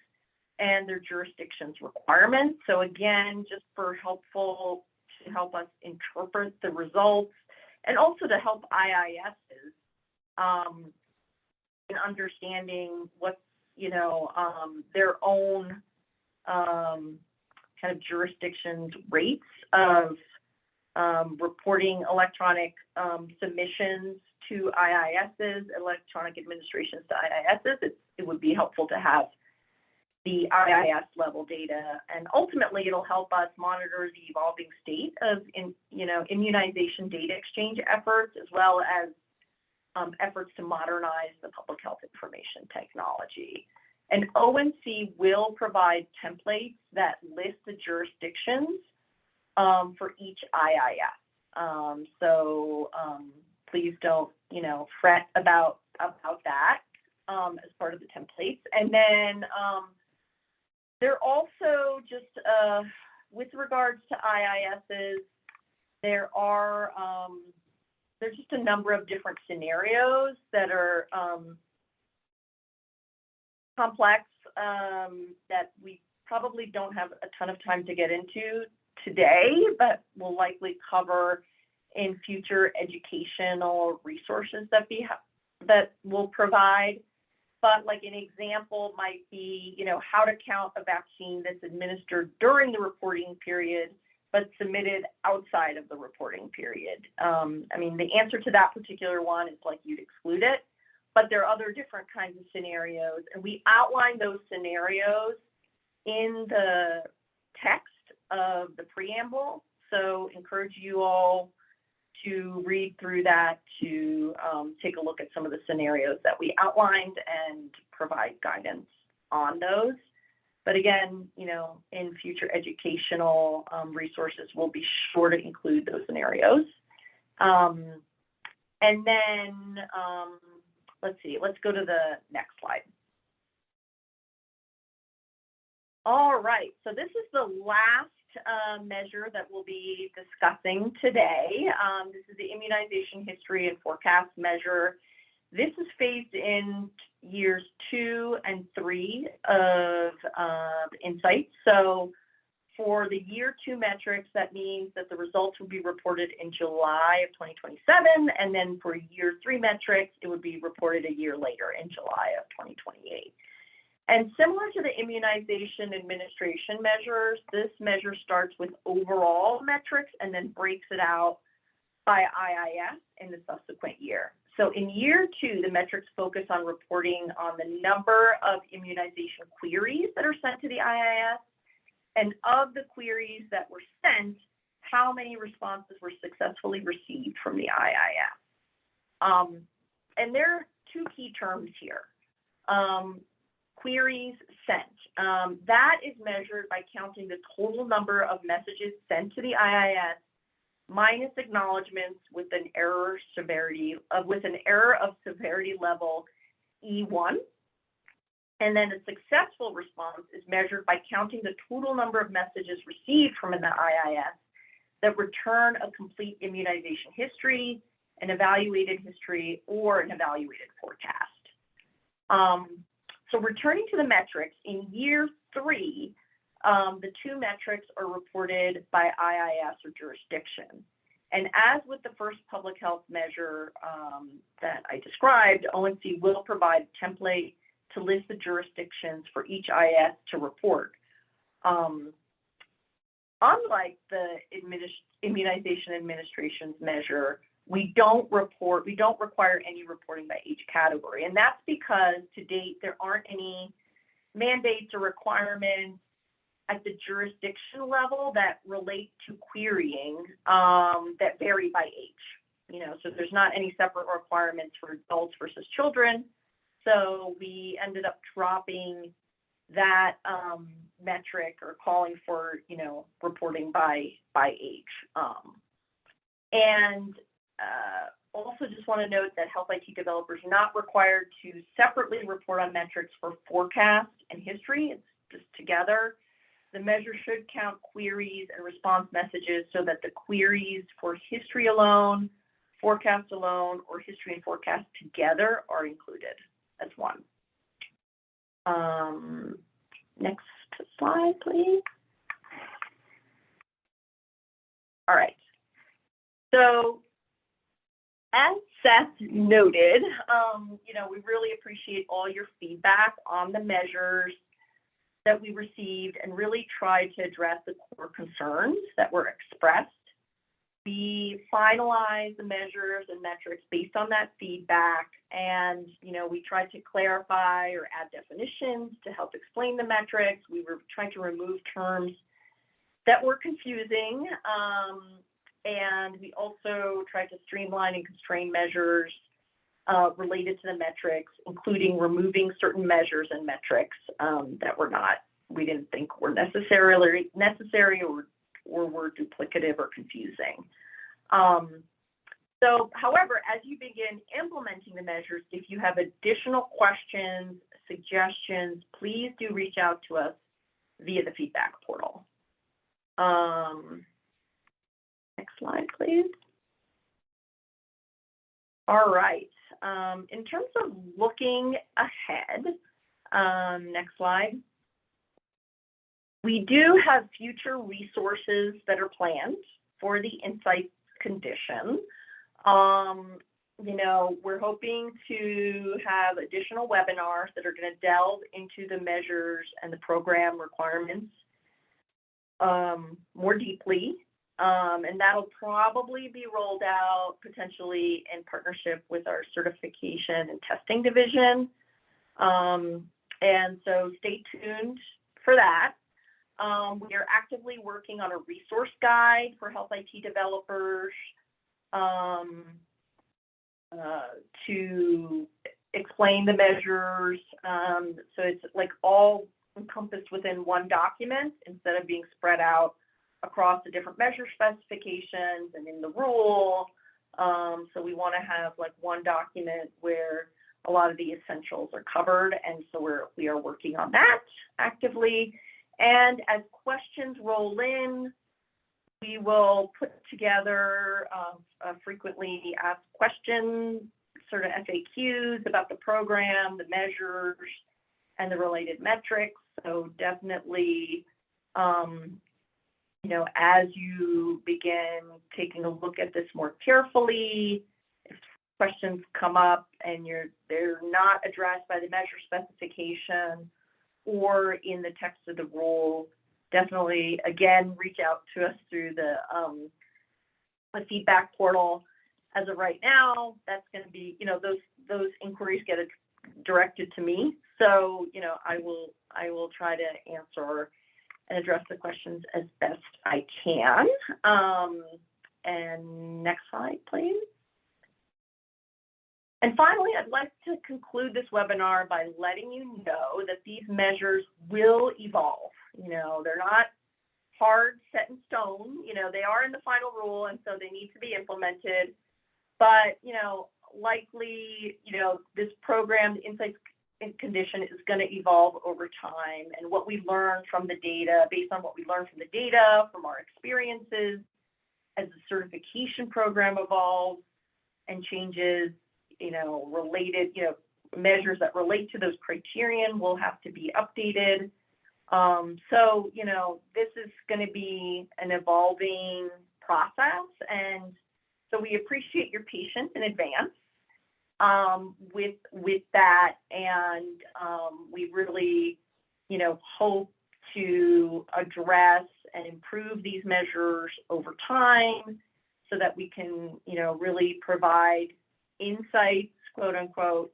and their jurisdiction's requirements. So again, just to help us interpret the results and also to help IISs in understanding what's, you know, their own kind of jurisdictions rates of reporting electronic submissions to IISs, electronic administrations to IISs. It would be helpful to have the IIS level data, and ultimately it'll help us monitor the evolving state of immunization data exchange efforts, as well as efforts to modernize the public health information technology. And ONC will provide templates that list the jurisdictions for each IIS. Please don't, fret about that as part of the templates. And then there also just with regards to IISs, there's just a number of different scenarios that are complex that we probably don't have a ton of time to get into today, but we'll likely cover in future educational resources that we'll provide. But like an example might be, how to count a vaccine that's administered during the reporting period, but submitted outside of the reporting period. The answer to that particular one is like you'd exclude it, but there are other different kinds of scenarios, and we outline those scenarios in the text of the preamble. So encourage you all to read through that, to take a look at some of the scenarios that we outlined and provide guidance on those. But again, in future educational resources, we'll be sure to include those scenarios. And then let's see, let's go to the next slide. All right, so this is the last measure that we'll be discussing today. This is the immunization history and forecast measure. This is phased in years 2 and 3 of Insights. So for the year 2 metrics, that means that the results will be reported in July of 2027. And then for year 3 metrics, it would be reported a year later in July of 2028. And similar to the immunization administration measures, this measure starts with overall metrics and then breaks it out by IIS in the subsequent year. So in year 2, the metrics focus on reporting on the number of immunization queries that are sent to the IIS, and of the queries that were sent, how many responses were successfully received from the IIS. And there are 2 key terms here. Queries sent. That is measured by counting the total number of messages sent to the IIS minus acknowledgments with an error of severity level E1. And then a successful response is measured by counting the total number of messages received from an IIS that return a complete immunization history, an evaluated history, or an evaluated forecast. So returning to the metrics, in year 3, the 2 metrics are reported by IIS or jurisdiction. And as with the first public health measure that I described, ONC will provide a template to list the jurisdictions for each IIS to report. Unlike the Immunization Administration's measure, we don't require any reporting by each category. And that's because to date, there aren't any mandates or requirements at the jurisdiction level that relate to querying that vary by age. So there's not any separate requirements for adults versus children. So we ended up dropping that metric or calling for, reporting by age. Also just want to note that health IT developers are not required to separately report on metrics for forecast and history. It's just together. The measure should count queries and response messages so that the queries for history alone, forecast alone, or history and forecast together are included as one. Next slide, please. All right. So as Seth noted, we really appreciate all your feedback on the measures that we received and really tried to address the core concerns that were expressed. We finalized the measures and metrics based on that feedback, and we tried to clarify or add definitions to help explain the metrics. We were trying to remove terms that were confusing, and we also tried to streamline and constrain measures related to the metrics, including removing certain measures and metrics that we didn't think were necessary or were duplicative or confusing. However, as you begin implementing the measures, if you have additional questions, suggestions, please do reach out to us via the feedback portal. Next slide, please. All right. In terms of looking ahead, next slide. We do have future resources that are planned for the insights condition. We're hoping to have additional webinars that are going to delve into the measures and the program requirements more deeply. And that'll probably be rolled out potentially in partnership with our certification and testing division. And so stay tuned for that. We are actively working on a resource guide for health IT developers to explain the measures. So it's like all encompassed within one document instead of being spread out across the different measure specifications and in the rule. So we want to have like one document where a lot of the essentials are covered. And so we are working on that actively. And as questions roll in, we will put together frequently asked questions, sort of FAQs about the program, the measures, and the related metrics. So definitely, as you begin taking a look at this more carefully, if questions come up and they're not addressed by the measure specification or in the text of the rule, definitely, again, reach out to us through the feedback portal. As of right now, that's going to be, those inquiries get directed to me. So, I will try to answer and address the questions as best I can. And next slide, please. And finally, I'd like to conclude this webinar by letting you know that these measures will evolve. They're not hard set in stone. You know, they are in the final rule, and so they need to be implemented. But, you know, likely, you know, this program, the Insights Condition, is going to evolve over time. And what we learn from the data, based on what we learn from the data, from our experiences, as the certification program evolves and changes, you know, related, you know, measures that relate to those criterion will have to be updated. So, you know, this is going to be an evolving process. And so we appreciate your patience in advance with that. And we really, you know, hope to address and improve these measures over time so that we can, you know, really provide insights, quote unquote,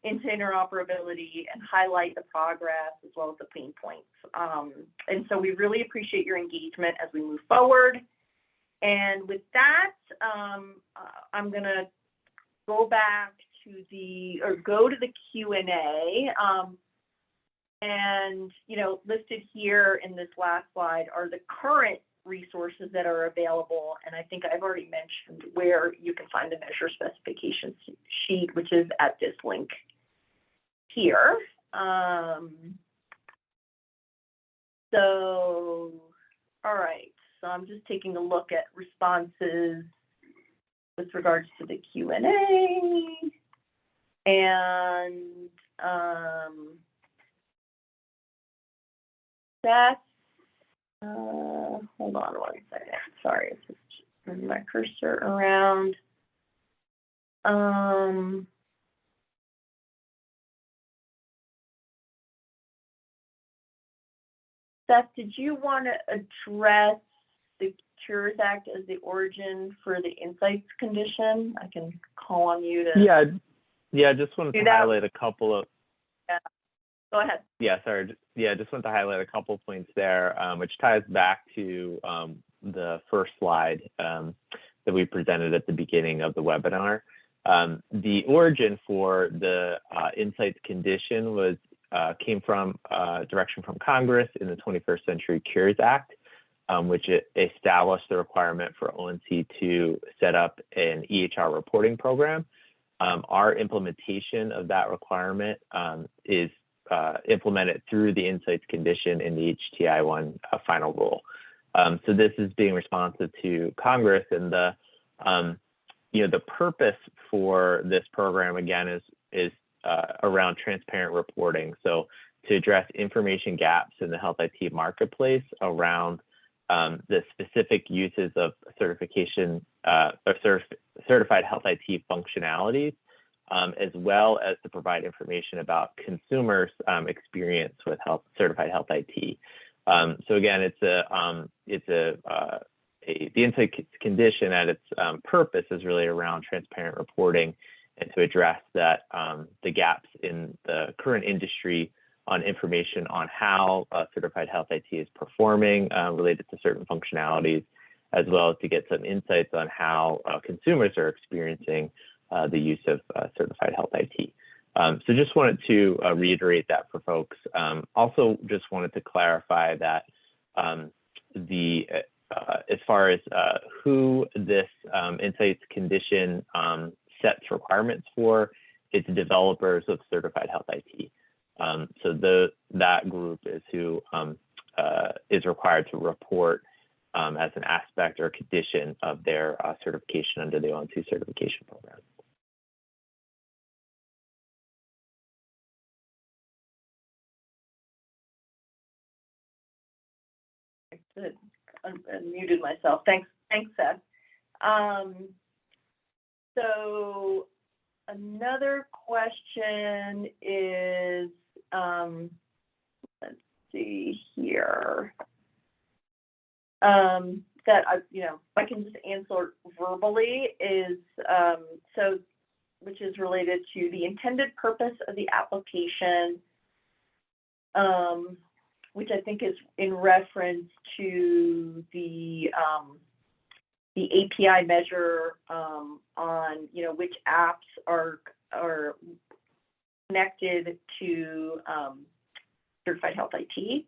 into interoperability and highlight the progress as well as the pain points. And so we really appreciate your engagement as we move forward. And with that, I'm going to go back to go to the Q&A. And, you know, listed here in this last slide are the current resources that are available. And I think I've already mentioned where you can find the measure specification sheet, which is at this link here. So, all right. So I'm just taking a look at responses with regards to the Q&A. And Seth, hold on one second. Sorry, it's just moving my cursor around. Seth, did you want to address the Cures Act as the origin for the Insights Condition? I can call on you to. Yeah, I just wanted to highlight a couple of. Yeah. Go ahead. Yeah, sorry. Yeah, just wanted to highlight a couple of points there, which ties back to the first slide that we presented at the beginning of the webinar. The origin for the Insights Condition came from direction from Congress in the 21st Century Cures Act, which established the requirement for ONC to set up an EHR reporting program. Our implementation of that requirement is implemented through the Insights Condition in the HTI-1 final rule. So this is being responsive to Congress, and the purpose for this program again is around transparent reporting. So to address information gaps in the health IT marketplace around the specific uses of certification or certified health IT functionalities, as well as to provide information about consumers' experience with certified health IT. So again, the Insights Condition at its purpose is really around transparent reporting and to address that the gaps in the current industry on information on how certified health IT is performing related to certain functionalities, as well as to get some insights on how consumers are experiencing the use of certified health IT. So just wanted to reiterate that for folks. Also just wanted to clarify that as far as who this Insights Condition sets requirements for, it's developers of certified health IT. So that group is who is required to report as an aspect or condition of their certification under the ONC certification program. Good. Unmuted myself. Thanks, Seth. So another question is, let's see here, that I can just answer verbally is which is related to the intended purpose of the application, which I think is in reference to the API measure on which apps are connected to certified health IT.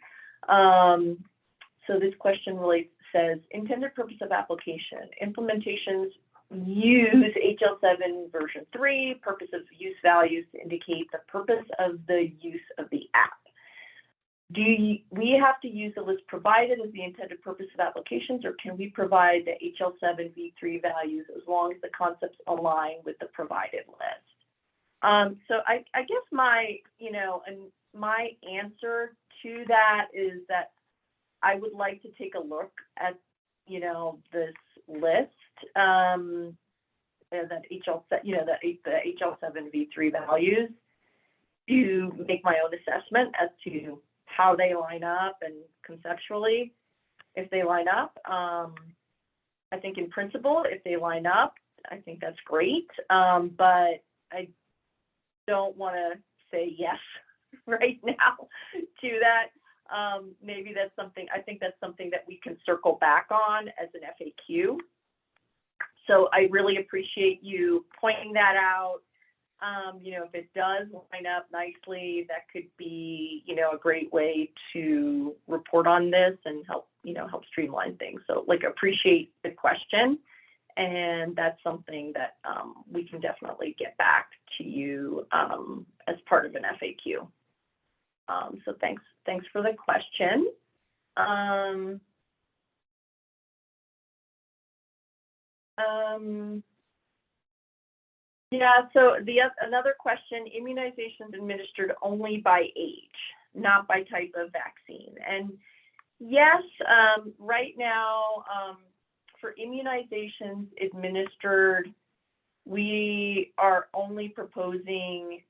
So this question really says, intended purpose of application. Implementations use HL7 version 3, purpose of use values to indicate the purpose of the use of the app. We have to use the list provided as the intended purpose of applications, or can we provide the HL7 v3 values as long as the concepts align with the provided list? So I guess my, my answer to that is that I would like to take a look at, this list, that the HL7 v3 values, to make my own assessment as to how they line up and conceptually, if they line up. I think in principle, if they line up, I think that's great. But I don't want to say yes right now to that. Maybe that's something, I think that's something that we can circle back on as an FAQ. So I really appreciate you pointing that out. If it does line up nicely, that could be, a great way to report on this and help, help streamline things. So appreciate the question. And that's something that we can definitely get back to you as part of an FAQ. So thanks for the question. Yeah, so another question, immunizations administered only by age, not by type of vaccine. And yes, right now, for immunizations administered, we are only proposing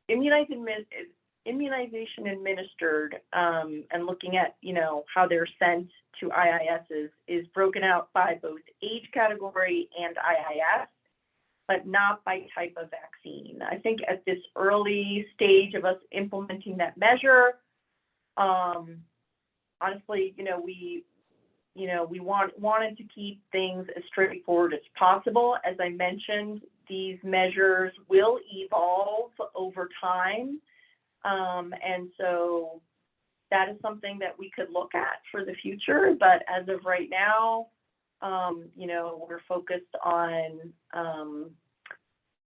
immunization administered, and looking at, how they're sent to IISs is broken out by both age category and IIS, but not by type of vaccine. I think at this early stage of us implementing that measure, honestly, we wanted to keep things as straightforward as possible. As I mentioned, these measures will evolve over time. And so that is something that we could look at for the future. But as of right now, we're focused on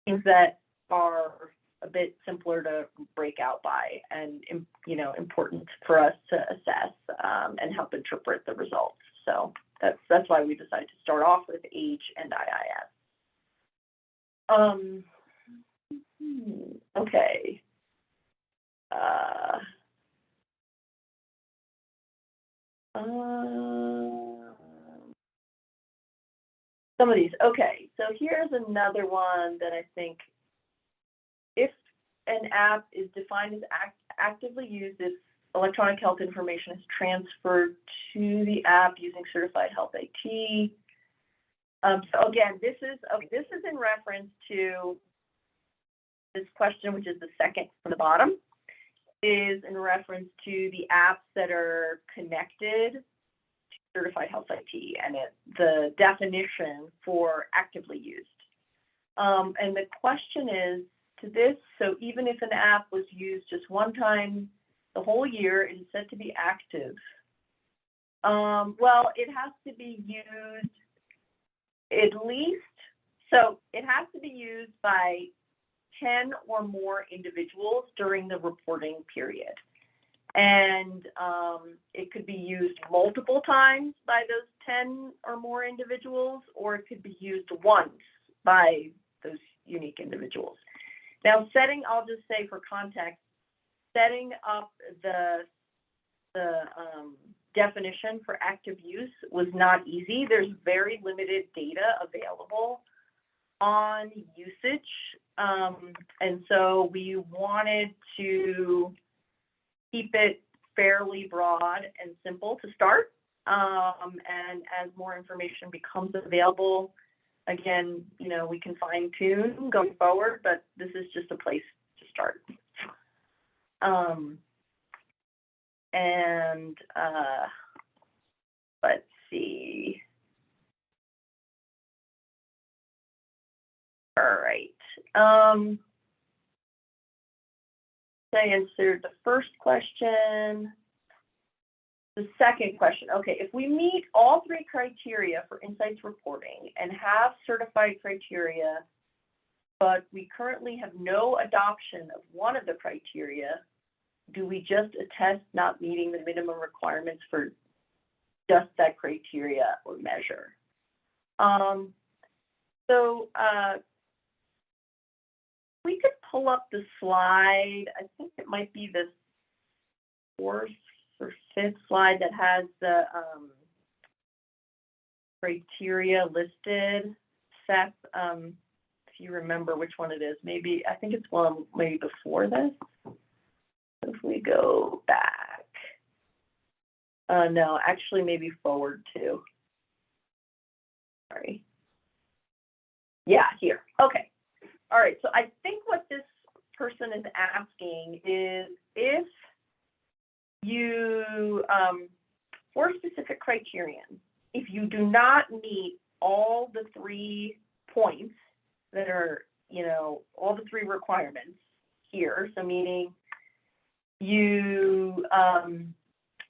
things that are a bit simpler to break out by and, important for us to assess and help interpret the results. So that's why we decided to start off with age and IIS. Okay. Some of these. Okay, so here's another one that I think, if an app is defined as actively used, if electronic health information is transferred to the app using certified health IT. So again, this is in reference to this question, which is the second from the bottom, is in reference to the apps that are connected to certified health IT and the definition for actively used. And the question is to this, so even if an app was used just one time the whole year, it is said to be active. Well, it has to be used at least, so it has to be used by 10 or more individuals during the reporting period. And it could be used multiple times by those 10 or more individuals, or it could be used once by those unique individuals. Now, I'll just say for context, setting up the definition for active use was not easy. There's very limited data available on usage. And so we wanted to keep it fairly broad and simple to start. And as more information becomes available, again, we can fine tune going forward, but this is just a place to start. Let's see. All right. I answered the first question. The second question, okay, if we meet all three criteria for insights reporting and have certified criteria, but we currently have no adoption of one of the criteria, do we just attest not meeting the minimum requirements for just that criteria or measure? We could pull up the slide. I think it might be the fourth or fifth slide that has the criteria listed. Seth, if you remember which one it is, maybe, I think it's one maybe before this. If we go back, no, actually maybe forward too. Sorry. Yeah, here. Okay. All right. So I think what this person is asking is if you, for a specific criterion, if you do not meet all the 3 points that are, you know, all the 3 requirements here, so meaning you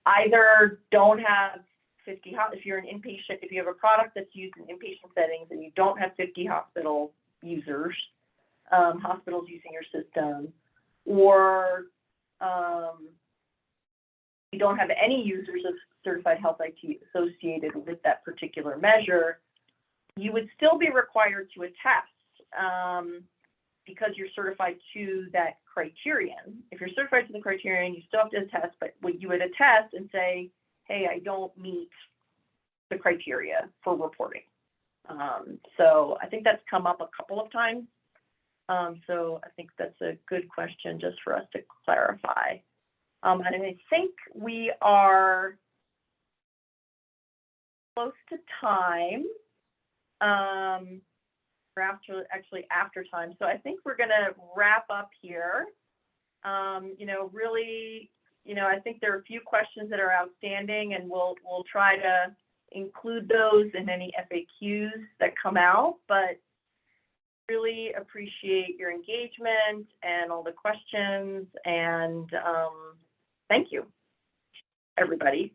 either don't have 50, if you're an inpatient, if you have a product that's used in inpatient settings and you don't have 50 hospital users, hospitals using your system, or you don't have any users of certified health IT associated with that particular measure, you would still be required to attest because you're certified to that criterion. If you're certified to the criterion, you still have to attest, but you would attest and say, hey, I don't meet the criteria for reporting. So I think that's come up a couple of times. So I think that's a good question just for us to clarify. And I think we are close to time, or after time. So I think we're going to wrap up here. You know, really, you know, I think there are a few questions that are outstanding, and we'll try to include those in any FAQs that come out, but really appreciate your engagement and all the questions, and thank you, everybody.